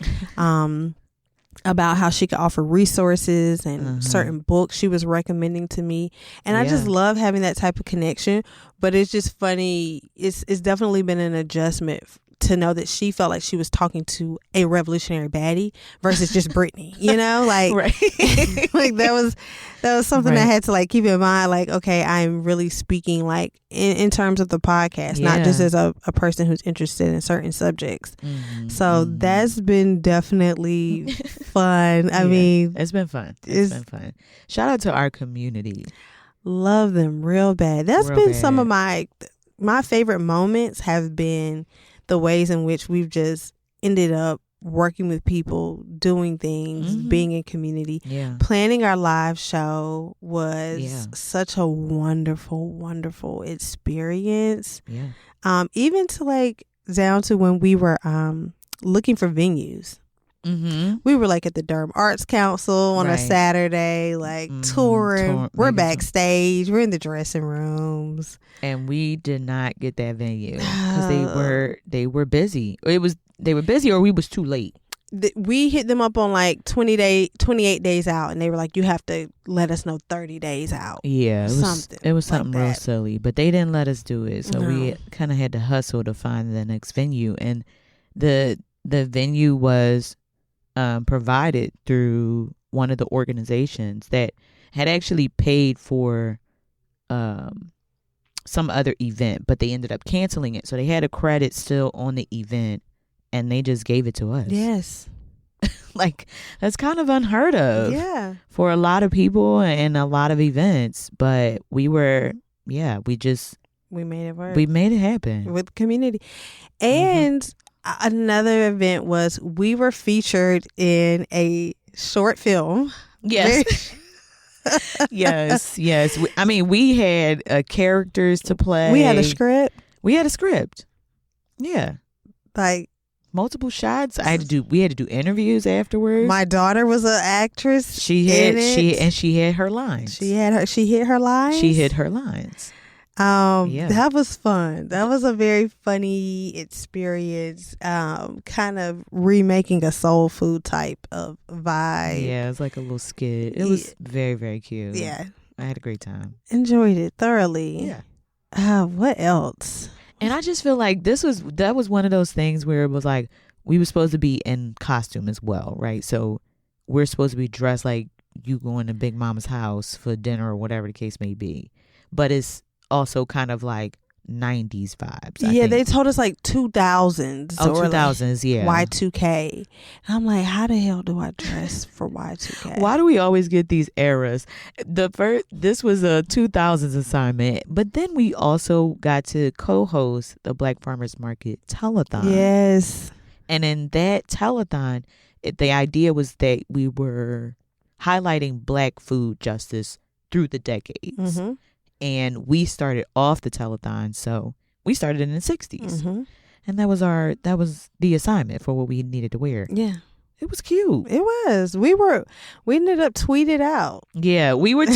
[SPEAKER 2] about how she could offer resources and certain books she was recommending to me. And I just love having that type of connection, but it's just funny. It's definitely been an adjustment to know that she felt like she was talking to a revolutionary baddie versus just Brittany, like,
[SPEAKER 1] Right.
[SPEAKER 2] like that was something
[SPEAKER 1] Right.
[SPEAKER 2] I had to like keep in mind. Like, okay, I'm really speaking like in terms of the podcast, not just as a person who's interested in certain subjects.
[SPEAKER 1] Mm-hmm.
[SPEAKER 2] So that's been definitely fun. I mean,
[SPEAKER 1] it's been fun. It's been fun. Shout out to our community.
[SPEAKER 2] Love them real bad. That's
[SPEAKER 1] Real
[SPEAKER 2] been some
[SPEAKER 1] bad.
[SPEAKER 2] of my favorite moments have been the ways in which we've just ended up working with people, doing things, being in community.
[SPEAKER 1] Yeah.
[SPEAKER 2] Planning our live show was such a wonderful, wonderful experience.
[SPEAKER 1] Yeah.
[SPEAKER 2] Even to like down to when we were looking for venues.
[SPEAKER 1] Mm-hmm.
[SPEAKER 2] We were like at the Durham Arts Council on a
[SPEAKER 1] Right.
[SPEAKER 2] Saturday, like touring. We're
[SPEAKER 1] making
[SPEAKER 2] backstage. We're in the dressing rooms.
[SPEAKER 1] And we did not get that venue because they were busy. They were busy, or we was too late.
[SPEAKER 2] We hit them up on like 28 days out, and they were like, "You have to let us know 30 days out."
[SPEAKER 1] Yeah, it was something
[SPEAKER 2] like
[SPEAKER 1] real
[SPEAKER 2] that.
[SPEAKER 1] silly, but they didn't let us do it, so we kind of had to hustle to find the next venue, and the venue was provided through one of the organizations that had actually paid for some other event, but they ended up canceling it. So they had a credit still on the event, and they just gave it to us.
[SPEAKER 2] Yes.
[SPEAKER 1] Like, that's kind of unheard of.
[SPEAKER 2] Yeah.
[SPEAKER 1] For a lot of people and a lot of events. But we made it work. We made it happen.
[SPEAKER 2] With the community. And another event was we were featured in a short film.
[SPEAKER 1] Yes. yes. We had characters to play.
[SPEAKER 2] We had a script.
[SPEAKER 1] Yeah.
[SPEAKER 2] Like
[SPEAKER 1] multiple shots. We had to do interviews afterwards.
[SPEAKER 2] My daughter was an actress. She hit her lines. She hit her lines. That was fun. That was a very funny experience. Kind of remaking a soul food type of vibe.
[SPEAKER 1] Yeah, it was like a little skit. It was very, very cute.
[SPEAKER 2] Yeah.
[SPEAKER 1] I had a great time.
[SPEAKER 2] Enjoyed it thoroughly.
[SPEAKER 1] Yeah.
[SPEAKER 2] What else?
[SPEAKER 1] And I just feel like that was one of those things where it was like we were supposed to be in costume as well, right? So we're supposed to be dressed like you going to Big Mama's house for dinner or whatever the case may be. But it's also kind of like 90s vibes. I think.
[SPEAKER 2] They told us like 2000s.
[SPEAKER 1] Oh, 2000s, yeah.
[SPEAKER 2] Y2K. And I'm like, how the hell do I dress for Y2K?
[SPEAKER 1] Why do we always get these eras? This was a 2000s assignment, but then we also got to co-host the Black Farmers Market telethon.
[SPEAKER 2] Yes.
[SPEAKER 1] And in that telethon, the idea was that we were highlighting Black food justice through the decades.
[SPEAKER 2] Mm-hmm.
[SPEAKER 1] And we started off the telethon, so we started in the 60s.
[SPEAKER 2] Mm-hmm.
[SPEAKER 1] And that was the assignment for what we needed to wear.
[SPEAKER 2] Yeah.
[SPEAKER 1] It was cute.
[SPEAKER 2] It was. We ended up tweeted out.
[SPEAKER 1] Yeah, we were.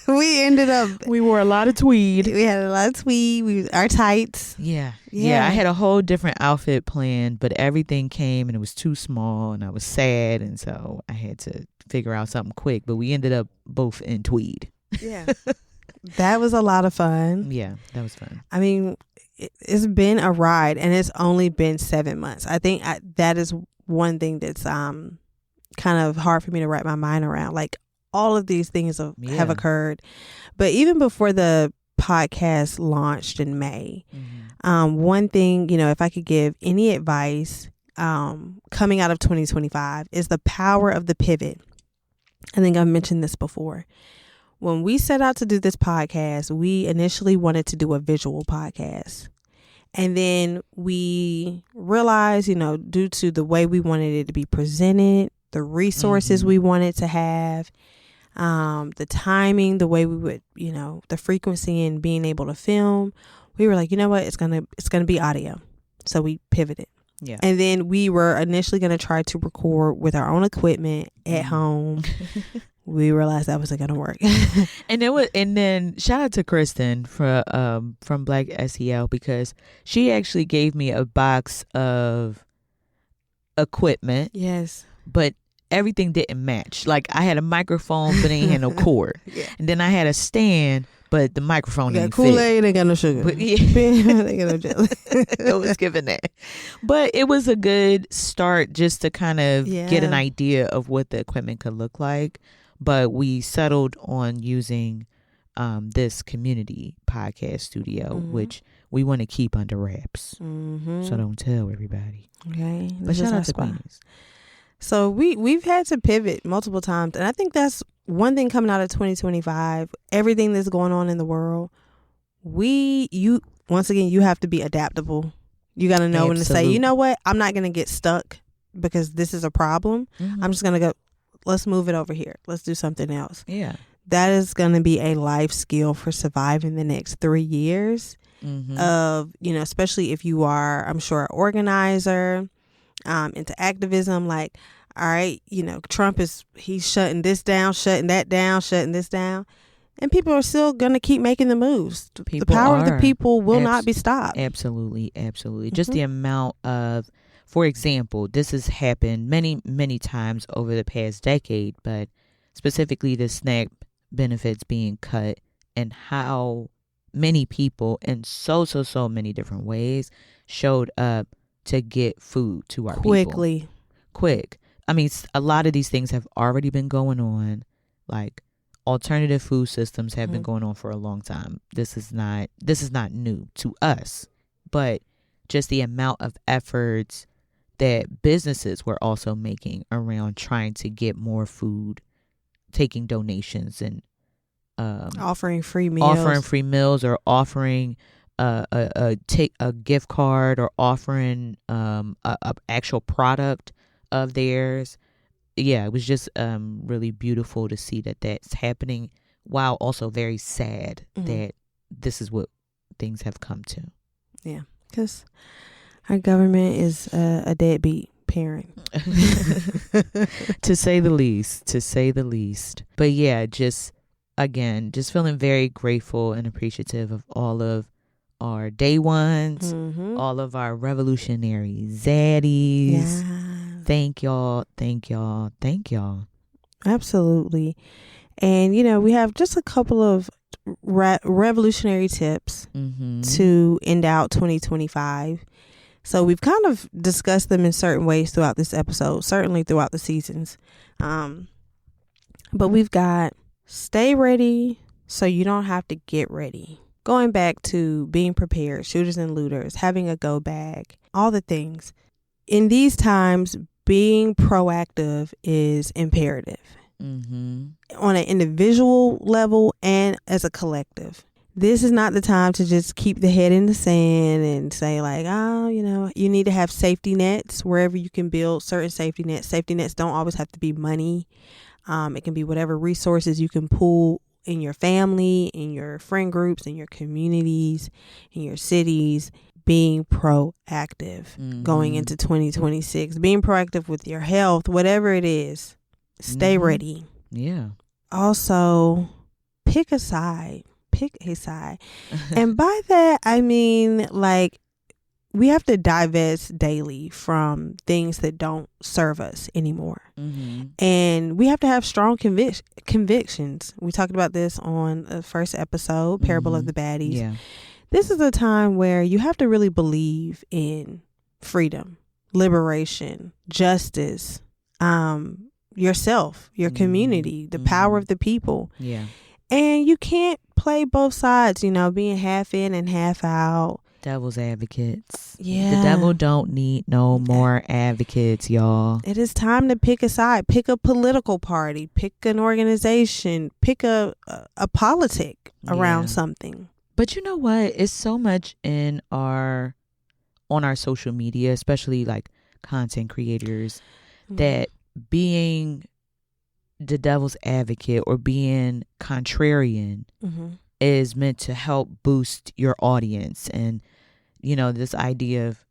[SPEAKER 2] We
[SPEAKER 1] wore a lot of tweed.
[SPEAKER 2] We had a lot of tweed. Our tights.
[SPEAKER 1] Yeah. I had a whole different outfit planned, but everything came and it was too small, and I was sad, and so I had to figure out something quick. But we ended up both in tweed.
[SPEAKER 2] Yeah. That was a lot of fun.
[SPEAKER 1] Yeah, that was fun.
[SPEAKER 2] I mean, it's been a ride, and it's only been 7 months. I think that is one thing that's kind of hard for me to wrap my mind around. Like, all of these things have occurred. But even before the podcast launched in May. One thing, if I could give any advice coming out of 2025 is the power of the pivot. I think I've mentioned this before. When we set out to do this podcast, we initially wanted to do a visual podcast. And then we realized, due to the way we wanted it to be presented, the resources we wanted to have, the timing, the way we would, the frequency and being able to film, we were like, you know what, it's gonna be audio. So we pivoted.
[SPEAKER 1] Yeah.
[SPEAKER 2] And then we were initially going to try to record with our own equipment at home. We realized that wasn't going to work.
[SPEAKER 1] And then shout out to Kristen from Black SEL, because she actually gave me a box of equipment.
[SPEAKER 2] Yes.
[SPEAKER 1] But everything didn't match. Like, I had a microphone, but it ain't had no cord.
[SPEAKER 2] Yeah.
[SPEAKER 1] And then I had a stand, but the microphone didn't fit.
[SPEAKER 2] Kool-Aid, ain't got no sugar.
[SPEAKER 1] But yeah.
[SPEAKER 2] They got no jelly.
[SPEAKER 1] It was given that. But it was a good start just to kind of get an idea of what the equipment could look like. But we settled on using this community podcast studio, which we want to keep under wraps. So don't tell everybody.
[SPEAKER 2] Okay.
[SPEAKER 1] But shout out to Queens.
[SPEAKER 2] So we've had to pivot multiple times. And I think that's one thing coming out of 2025, everything that's going on in the world. Once again, you have to be adaptable. You got to know when to say, you know what, I'm not going to get stuck because this is a problem. I'm just going to go, let's move it over here. Let's do something else.
[SPEAKER 1] Yeah.
[SPEAKER 2] That is going to be a life skill for surviving the next 3 years of, especially if you are, I'm sure, an organizer, into activism. Like, all right, Trump he's shutting this down, shutting that down, shutting this down. And people are still going to keep making the moves. The power of the people will not be stopped.
[SPEAKER 1] Absolutely. Absolutely. Just the amount of, for example, this has happened many, many times over the past decade, but specifically the SNAP benefits being cut and how many people in so many different ways showed up to get food to our people. Quick. I mean, a lot of these things have already been going on. Like, alternative food systems have been going on for a long time. This is not new to us, but just the amount of efforts that businesses were also making around trying to get more food, taking donations and
[SPEAKER 2] offering free meals
[SPEAKER 1] or offering a gift card or offering a actual product of theirs. Yeah, it was just really beautiful to see that that's happening, while also very sad that this is what things have come to.
[SPEAKER 2] Yeah, because our government is a deadbeat parent.
[SPEAKER 1] To say the least. But yeah, just feeling very grateful and appreciative of all of our day ones, all of our revolutionary zaddies.
[SPEAKER 2] Yeah.
[SPEAKER 1] Thank y'all.
[SPEAKER 2] Absolutely. And, we have just a couple of revolutionary tips to end out 2025. So we've kind of discussed them in certain ways throughout this episode, certainly throughout the seasons. But we've got stay ready so you don't have to get ready. Going back to being prepared, shooters and looters, having a go bag, all the things. In these times, being proactive is imperative on an individual level and as a collective. This is not the time to just keep the head in the sand and say like, you need to have safety nets wherever you can build certain safety nets. Safety nets don't always have to be money. It can be whatever resources you can pull in your family, in your friend groups, in your communities, in your cities. Being proactive going into 2026, being proactive with your health, whatever it is, stay ready.
[SPEAKER 1] Yeah.
[SPEAKER 2] Also, pick a side. And by that, I mean, like, we have to divest daily from things that don't serve us anymore. And we have to have strong convictions. We talked about this on the first episode, Parable of the Baddies.
[SPEAKER 1] Yeah.
[SPEAKER 2] This is a time where you have to really believe in freedom, liberation, justice, yourself, your community, the power of the people.
[SPEAKER 1] Yeah.
[SPEAKER 2] And you can't play both sides, being half in and half out.
[SPEAKER 1] Devil's advocates.
[SPEAKER 2] Yeah.
[SPEAKER 1] The devil don't need no more advocates, y'all.
[SPEAKER 2] It is time to pick a side. Pick a political party. Pick an organization. Pick a politic around something.
[SPEAKER 1] But you know what? It's so much on our social media, especially like content creators, that being the devil's advocate or being contrarian is meant to help boost your audience. And this idea of,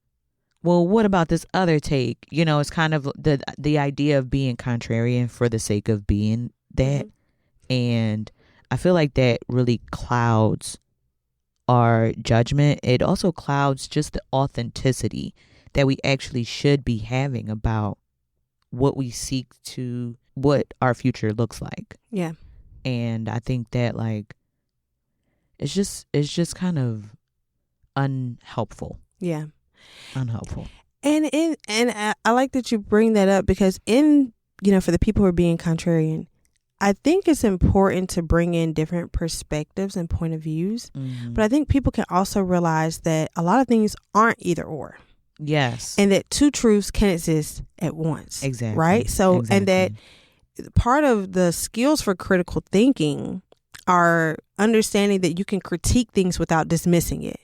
[SPEAKER 1] well, what about this other take? It's kind of the idea of being contrarian for the sake of being that. And I feel like that really clouds our judgment. It also clouds just the authenticity that we actually should be having about what we seek to, what our future looks like.
[SPEAKER 2] Yeah.
[SPEAKER 1] And I think that like it's just kind of unhelpful.
[SPEAKER 2] Yeah.
[SPEAKER 1] Unhelpful.
[SPEAKER 2] And I like that you bring that up, because for the people who are being contrarian, I think it's important to bring in different perspectives and point of views. But I think people can also realize that a lot of things aren't either or.
[SPEAKER 1] Yes.
[SPEAKER 2] And that two truths can exist at once.
[SPEAKER 1] Exactly.
[SPEAKER 2] Right? So,
[SPEAKER 1] exactly.
[SPEAKER 2] And that part of the skills for critical thinking are understanding that you can critique things without dismissing it.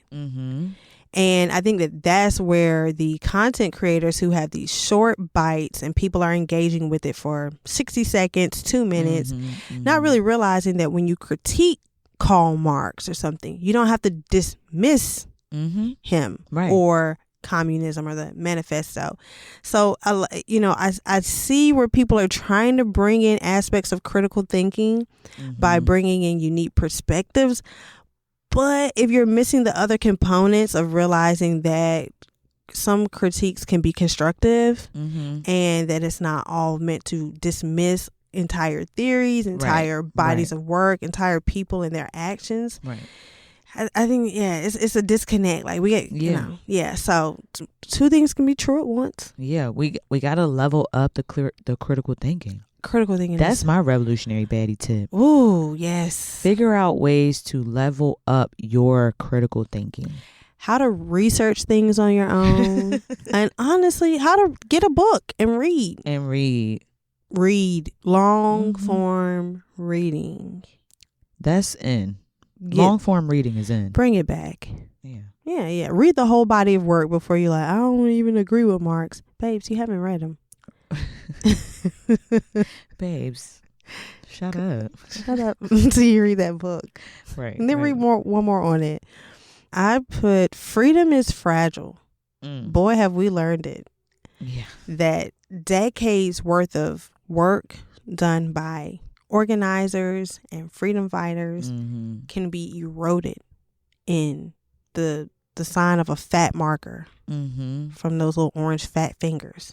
[SPEAKER 2] And I think that that's where the content creators who have these short bites and people are engaging with it for 60 seconds, 2 minutes, not really realizing that when you critique Karl Marx or something, you don't have to dismiss him or communism or the manifesto. So, I see where people are trying to bring in aspects of critical thinking by bringing in unique perspectives. But if you're missing the other components of realizing that some critiques can be constructive and that it's not all meant to dismiss entire theories, entire bodies of work, entire people and their actions. I think, it's a disconnect. Like we get, so two things can be true at once.
[SPEAKER 1] Yeah, we got to level up the critical thinking.
[SPEAKER 2] Critical thinking.
[SPEAKER 1] That's my revolutionary baddie tip.
[SPEAKER 2] Ooh, yes.
[SPEAKER 1] Figure out ways to level up your critical thinking.
[SPEAKER 2] How to research things on your own. And honestly, how to get a book and read. Read. Long form reading.
[SPEAKER 1] That's in. Long form reading is in.
[SPEAKER 2] Bring it back.
[SPEAKER 1] Yeah.
[SPEAKER 2] Read the whole body of work before you're like, I don't even agree with Marx. Babes, you haven't read them.
[SPEAKER 1] Babes, shut up
[SPEAKER 2] until you read that book,
[SPEAKER 1] and
[SPEAKER 2] then read one more on it. I put freedom is fragile. Boy, have we learned it. That decades worth of work done by organizers and freedom fighters can be eroded in the sign of a fat marker from those little orange fat fingers.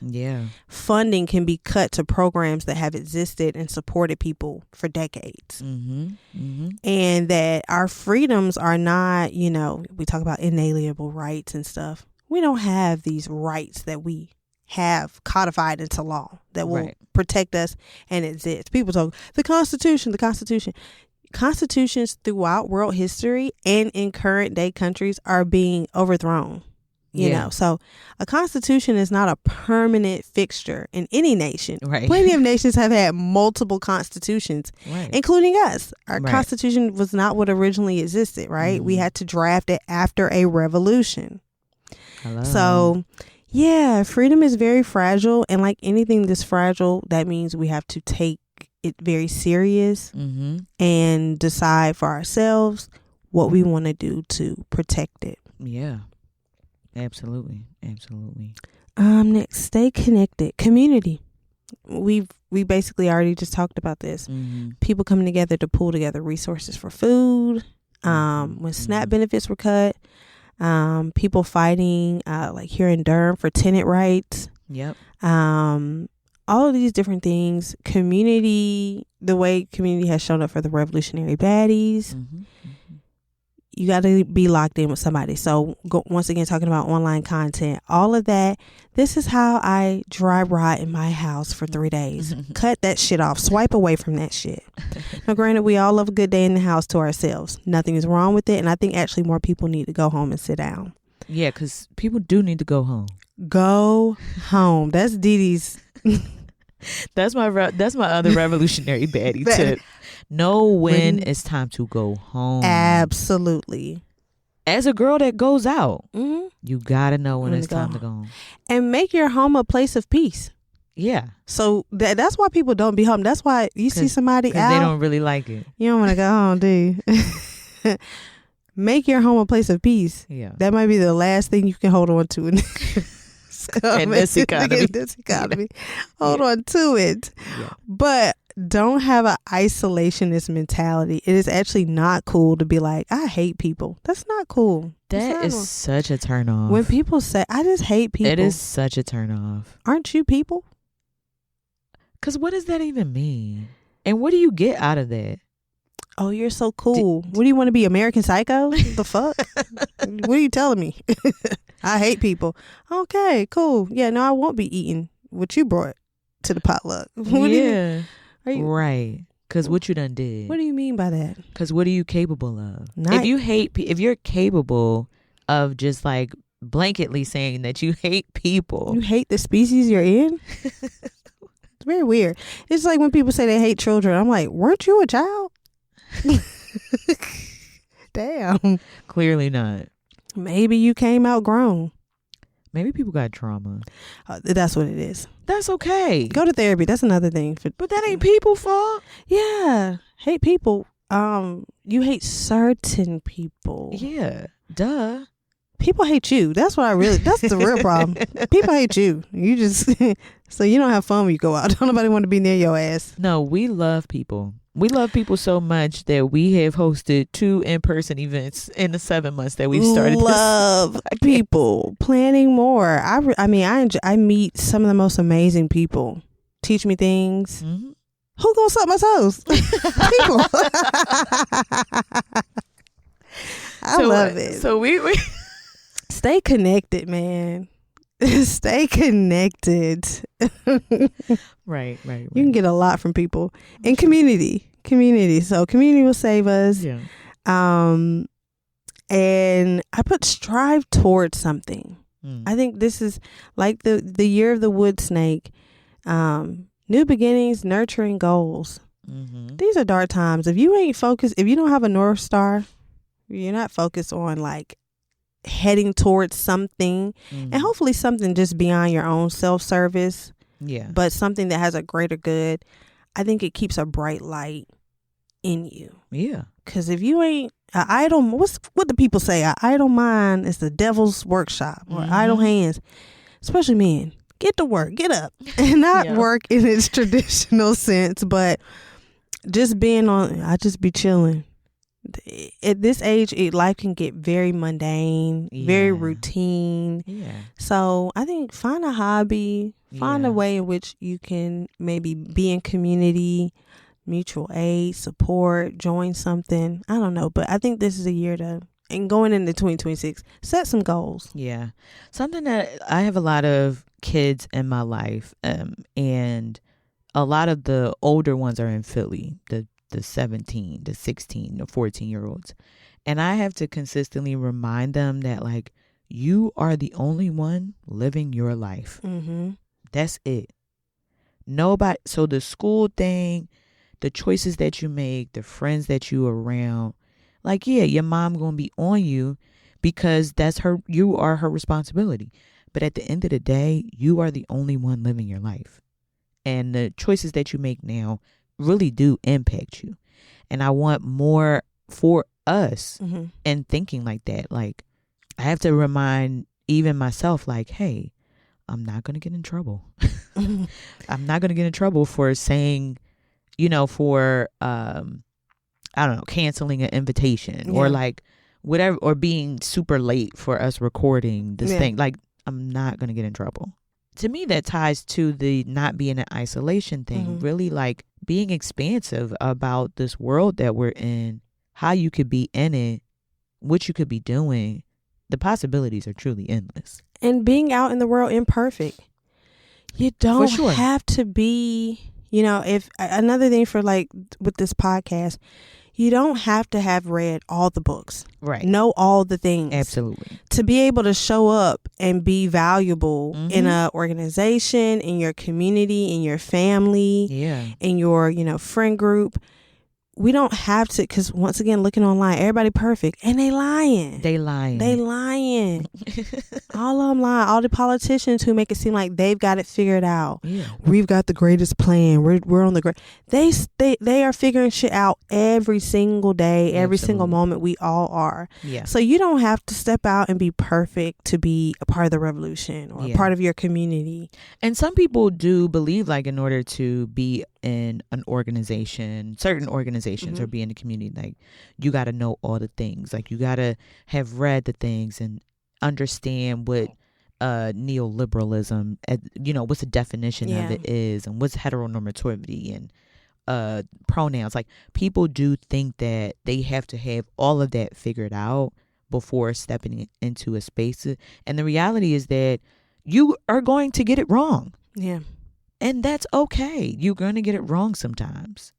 [SPEAKER 2] Funding can be cut to programs that have existed and supported people for decades. And that our freedoms are not, we talk about inalienable rights and stuff. We don't have these rights that we have codified into law that will protect us and exist. People talk the Constitution. Constitutions throughout world history and in current day countries are being overthrown. You know, so a constitution is not a permanent fixture in any nation. Plenty of nations have had multiple constitutions, including us. Our constitution was not what originally existed, right? We had to draft it after a revolution. So, freedom is very fragile. And like anything that's fragile, that means we have to take it very serious and decide for ourselves what we want to do to protect it.
[SPEAKER 1] Absolutely.
[SPEAKER 2] Next, stay connected. Community. We basically already just talked about this. People coming together to pull together resources for food. When SNAP benefits were cut, people fighting like here in Durham for tenant rights. All of these different things. Community, the way community has shown up for the Revolutionary Baddies. You got to be locked in with somebody. So once again, talking about online content, all of that. This is how I dry rot in my house for 3 days. Cut that shit off. Swipe away from that shit. Now, granted, we all love a good day in the house to ourselves. Nothing is wrong with it. And I think actually more people need to go home and sit down.
[SPEAKER 1] Yeah, because people do need to go home.
[SPEAKER 2] Go home. That's Dee Dee's.
[SPEAKER 1] That's my other revolutionary baddie tip. Know when it's time to go home.
[SPEAKER 2] Absolutely.
[SPEAKER 1] As a girl that goes out, you gotta know when it's time to go home.
[SPEAKER 2] And make your home a place of peace.
[SPEAKER 1] Yeah.
[SPEAKER 2] So that's why people don't be home. That's why you see somebody out.
[SPEAKER 1] They don't really like it.
[SPEAKER 2] You don't want to go home, do you? Make your home a place of peace.
[SPEAKER 1] Yeah.
[SPEAKER 2] That might be the last thing you can hold on to in
[SPEAKER 1] this economy.
[SPEAKER 2] Hold on to it.
[SPEAKER 1] Yeah.
[SPEAKER 2] But don't have an isolationist mentality. It is actually not cool to be like, I hate people. That's not cool.
[SPEAKER 1] That is such a turn off.
[SPEAKER 2] When people say, I just hate people.
[SPEAKER 1] It is such a turn off.
[SPEAKER 2] Aren't you people?
[SPEAKER 1] Because what does that even mean? And what do you get out of that?
[SPEAKER 2] Oh, you're so cool. What do you want to be, American Psycho? The fuck? What are you telling me? I hate people. Okay, cool. Yeah, no, I won't be eating what you brought to the potluck.
[SPEAKER 1] Right. Because what you done did.
[SPEAKER 2] What do you mean by that?
[SPEAKER 1] Because what are you capable of? If you're capable of just like blanketly saying that you hate people.
[SPEAKER 2] You hate the species you're in? It's very weird. It's like when people say they hate children. I'm like, weren't you a child? Damn.
[SPEAKER 1] Clearly not.
[SPEAKER 2] Maybe you came out grown.
[SPEAKER 1] Maybe people got trauma.
[SPEAKER 2] That's what it is.
[SPEAKER 1] That's okay.
[SPEAKER 2] Go to therapy. That's another thing.
[SPEAKER 1] But that ain't people's fault.
[SPEAKER 2] Yeah. Hate people. You hate certain people.
[SPEAKER 1] Yeah. Duh.
[SPEAKER 2] People hate you. That's the real problem. People hate you. You just, so you don't have fun when you go out. Don't nobody want to be near your ass.
[SPEAKER 1] No, we love people. We love people so much that we have hosted 2 in-person events in the 7 months that we've started.
[SPEAKER 2] Love people. Planning more. I meet some of the most amazing people. Teach me things. Mm-hmm. Who gonna suck my toes? People. I love it.
[SPEAKER 1] So we
[SPEAKER 2] stay connected, man. Stay connected.
[SPEAKER 1] Right.
[SPEAKER 2] You can get a lot from people. And community. So community will save us.
[SPEAKER 1] Yeah.
[SPEAKER 2] And I put strive towards something. I think this is like the year of the wood snake. New beginnings, nurturing goals. Mm-hmm. These are dark times. If you ain't focused, if you don't have a North Star, you're not focused on like heading towards something, and hopefully something just beyond your own self-service.
[SPEAKER 1] Yeah.
[SPEAKER 2] But something that has a greater good. I think it keeps a bright light in you.
[SPEAKER 1] Yeah.
[SPEAKER 2] Because if you ain't what do people say? An idle mind is the devil's workshop, or idle hands, especially men. Get to work, get up, and not work in its traditional sense, but just being I just be chilling. At this age, life can get very mundane, very routine.
[SPEAKER 1] Yeah.
[SPEAKER 2] So I think find a hobby, find a way in which you can maybe be in community, mutual aid, support, join something. I don't know, but I think this is a year and going into 2026, set some goals.
[SPEAKER 1] Yeah. Something that I have a lot of kids in my life, and a lot of the older ones are in Philly, the 17, the 16, the 14-year-olds. And I have to consistently remind them that, like, you are the only one living your life. Mm-hmm. That's it. Nobody. So the school thing, the choices that you make, the friends that you around, like, yeah, your mom going to be on you because you are her responsibility. But at the end of the day, you are the only one living your life. And the choices that you make now really do impact you. And I want more for us in thinking like that. Like, I have to remind even myself, like, hey, I'm not going to get in trouble. I'm not going to get in trouble for saying, for, I don't know, canceling an invitation or like whatever, or being super late for us recording this thing. Like, I'm not going to get in trouble. To me, that ties to the not being an isolation thing, really like being expansive about this world that we're in, how you could be in it, what you could be doing. The possibilities are truly endless. And
[SPEAKER 2] being out in the world imperfect. You don't have to be, You know, if another thing for like with this podcast, you don't have to have read all the books.
[SPEAKER 1] Right.
[SPEAKER 2] Know all the things.
[SPEAKER 1] Absolutely.
[SPEAKER 2] To be able to show up and be valuable in a organization, in your community, in your family, in your, friend group. We don't have to, because once again, looking online, everybody perfect. And they lying. All of them lying. All the politicians who make it seem like they've got it figured out.
[SPEAKER 1] Yeah.
[SPEAKER 2] We've got the greatest plan. We're on the great. They are figuring shit out every single day, every single moment. We all are.
[SPEAKER 1] Yeah.
[SPEAKER 2] So you don't have to step out and be perfect to be a part of the revolution or a part of your community.
[SPEAKER 1] And some people do believe like in order to be in an organization, certain organizations or be in the community, like you got to know all the things. Like you got to have read the things and understand what neoliberalism, what's the definition of it is, and what's heteronormativity and pronouns. Like people do think that they have to have all of that figured out before stepping into a space. And the reality is that you are going to get it wrong.
[SPEAKER 2] Yeah.
[SPEAKER 1] And that's okay. You're going to get it wrong sometimes.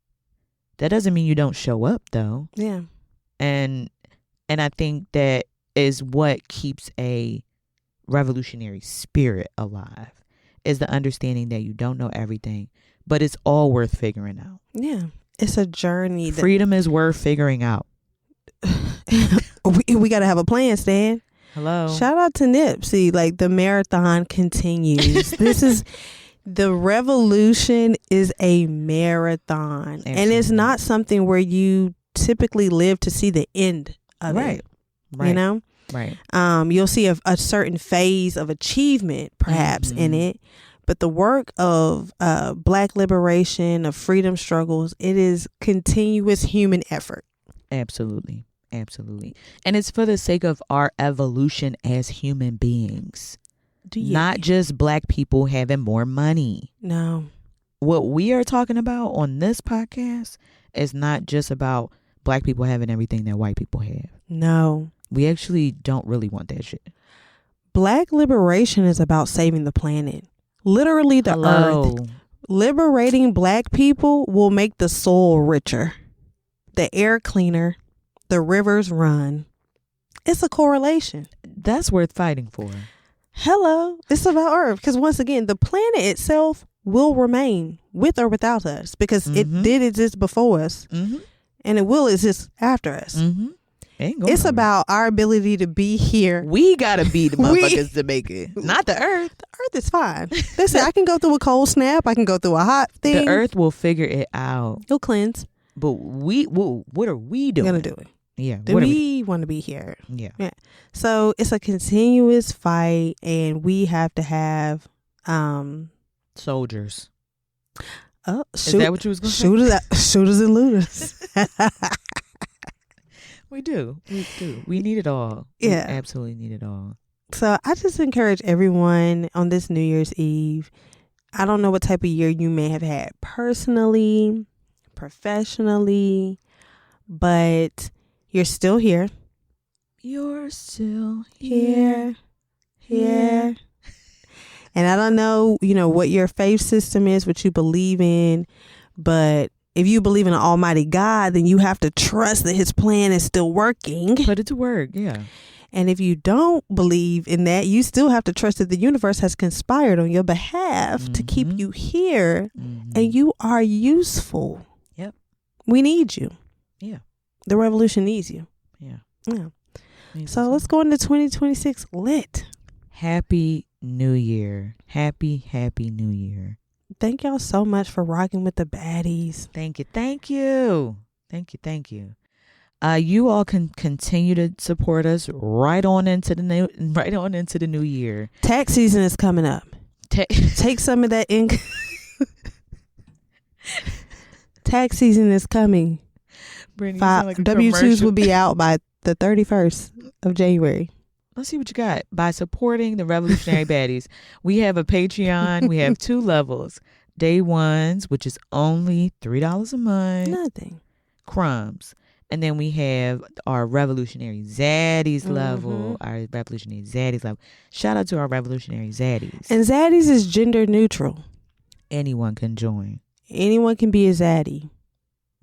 [SPEAKER 1] That doesn't mean you don't show up, though.
[SPEAKER 2] Yeah.
[SPEAKER 1] And I think that is what keeps a revolutionary spirit alive, is the understanding that you don't know everything, but it's all worth figuring out.
[SPEAKER 2] Yeah. It's a journey.
[SPEAKER 1] Freedom is worth figuring out.
[SPEAKER 2] we got to have a plan, Stan.
[SPEAKER 1] Hello.
[SPEAKER 2] Shout out to Nipsey. Like the marathon continues. This is... The revolution is a marathon. Absolutely. And it's not something where you typically live to see the end of it. Right. You know?
[SPEAKER 1] Right.
[SPEAKER 2] You'll see a certain phase of achievement perhaps in it. But the work of Black liberation, of freedom struggles, it is continuous human effort.
[SPEAKER 1] Absolutely. Absolutely. And it's for the sake of our evolution as human beings. Not just Black people having more money.
[SPEAKER 2] No.
[SPEAKER 1] What we are talking about on this podcast is not just about Black people having everything that white people have.
[SPEAKER 2] No.
[SPEAKER 1] We actually don't really want that shit.
[SPEAKER 2] Black liberation is about saving the planet. Literally the earth. Liberating Black people will make the soil richer, the air cleaner, the rivers run. It's a correlation.
[SPEAKER 1] That's worth fighting for.
[SPEAKER 2] Hello. It's about Earth. Because once again, the planet itself will remain with or without us because it did exist before us and it will exist after us. It's about our ability to be here.
[SPEAKER 1] We got to be the motherfuckers to make it. Not the Earth.
[SPEAKER 2] The Earth is fine. Listen, I can go through a cold snap. I can go through a hot thing.
[SPEAKER 1] The Earth will figure it out.
[SPEAKER 2] It'll cleanse.
[SPEAKER 1] But what are we doing?
[SPEAKER 2] We're going to do it.
[SPEAKER 1] Yeah.
[SPEAKER 2] We want to be here.
[SPEAKER 1] Yeah.
[SPEAKER 2] So it's a continuous fight and we have to have
[SPEAKER 1] soldiers.
[SPEAKER 2] Oh,
[SPEAKER 1] is that what you was going to say?
[SPEAKER 2] Shooters and looters.
[SPEAKER 1] We do. We need it all.
[SPEAKER 2] Yeah.
[SPEAKER 1] We absolutely need it all.
[SPEAKER 2] So I just encourage everyone on this New Year's Eve. I don't know what type of year you may have had personally, professionally, but you're still here.
[SPEAKER 1] You're still here.
[SPEAKER 2] Here. And I don't know, what your faith system is, what you believe in, but if you believe in an almighty God, then you have to trust that his plan is still working.
[SPEAKER 1] Put it to work, yeah.
[SPEAKER 2] And if you don't believe in that, you still have to trust that the universe has conspired on your behalf to keep you here and you are useful.
[SPEAKER 1] Yep.
[SPEAKER 2] We need you.
[SPEAKER 1] Yeah.
[SPEAKER 2] The revolution needs you.
[SPEAKER 1] Yeah.
[SPEAKER 2] So let's go into 2026 lit.
[SPEAKER 1] Happy New Year. Happy New Year.
[SPEAKER 2] Thank y'all so much for rocking with the baddies.
[SPEAKER 1] Thank you. You all can continue to support us right on into the new year.
[SPEAKER 2] Tax season is coming up. Take some of that income. Tax season is coming.
[SPEAKER 1] Brittany,
[SPEAKER 2] W-2s will be out by the 31st of January.
[SPEAKER 1] Let's see what you got. By supporting the Revolutionary Baddies, we have a Patreon. We have 2 levels. Day ones, which is only $3 a month.
[SPEAKER 2] Nothing.
[SPEAKER 1] Crumbs. And then we have our Revolutionary Zaddies level. Our Revolutionary Zaddies level. Shout out to our Revolutionary Zaddies.
[SPEAKER 2] And Zaddies is gender neutral.
[SPEAKER 1] Anyone can join.
[SPEAKER 2] Anyone can be a zaddy.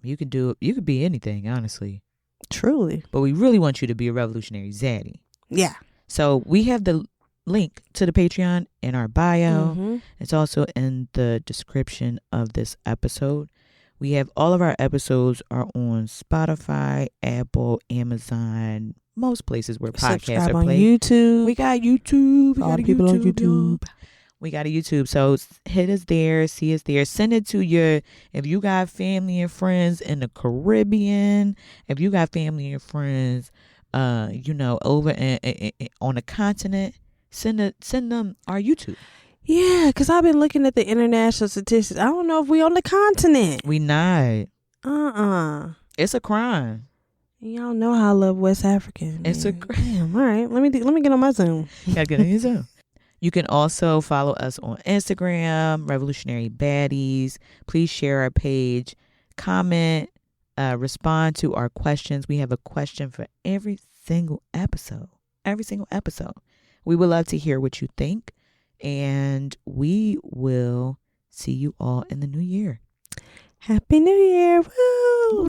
[SPEAKER 1] You could be anything, honestly.
[SPEAKER 2] Truly.
[SPEAKER 1] But we really want you to be a revolutionary zaddy.
[SPEAKER 2] Yeah.
[SPEAKER 1] So we have the link to the Patreon in our bio.
[SPEAKER 2] Mm-hmm.
[SPEAKER 1] It's also in the description of this episode. We have all of our episodes are on Spotify, Apple, Amazon, most places where podcasts
[SPEAKER 2] Subscribe
[SPEAKER 1] are
[SPEAKER 2] on
[SPEAKER 1] played.
[SPEAKER 2] YouTube.
[SPEAKER 1] We got YouTube.
[SPEAKER 2] All the people on YouTube.
[SPEAKER 1] We got a YouTube. So hit us there, see us there. Send it to if you got family and friends in the Caribbean, if you got family and friends, over on the continent, send them our YouTube.
[SPEAKER 2] Yeah, because I've been looking at the international statistics. I don't know if we on the continent.
[SPEAKER 1] We not. It's a crime.
[SPEAKER 2] Y'all know how I love West African.
[SPEAKER 1] It's a crime.
[SPEAKER 2] Damn, all right. Let me get on my Zoom.
[SPEAKER 1] Gotta get on your Zoom. You can also follow us on Instagram, Revolutionary Baddies. Please share our page, comment, respond to our questions. We have a question for every single episode. We would love to hear what you think. And we will see you all in the new year.
[SPEAKER 2] Happy New Year. Woo!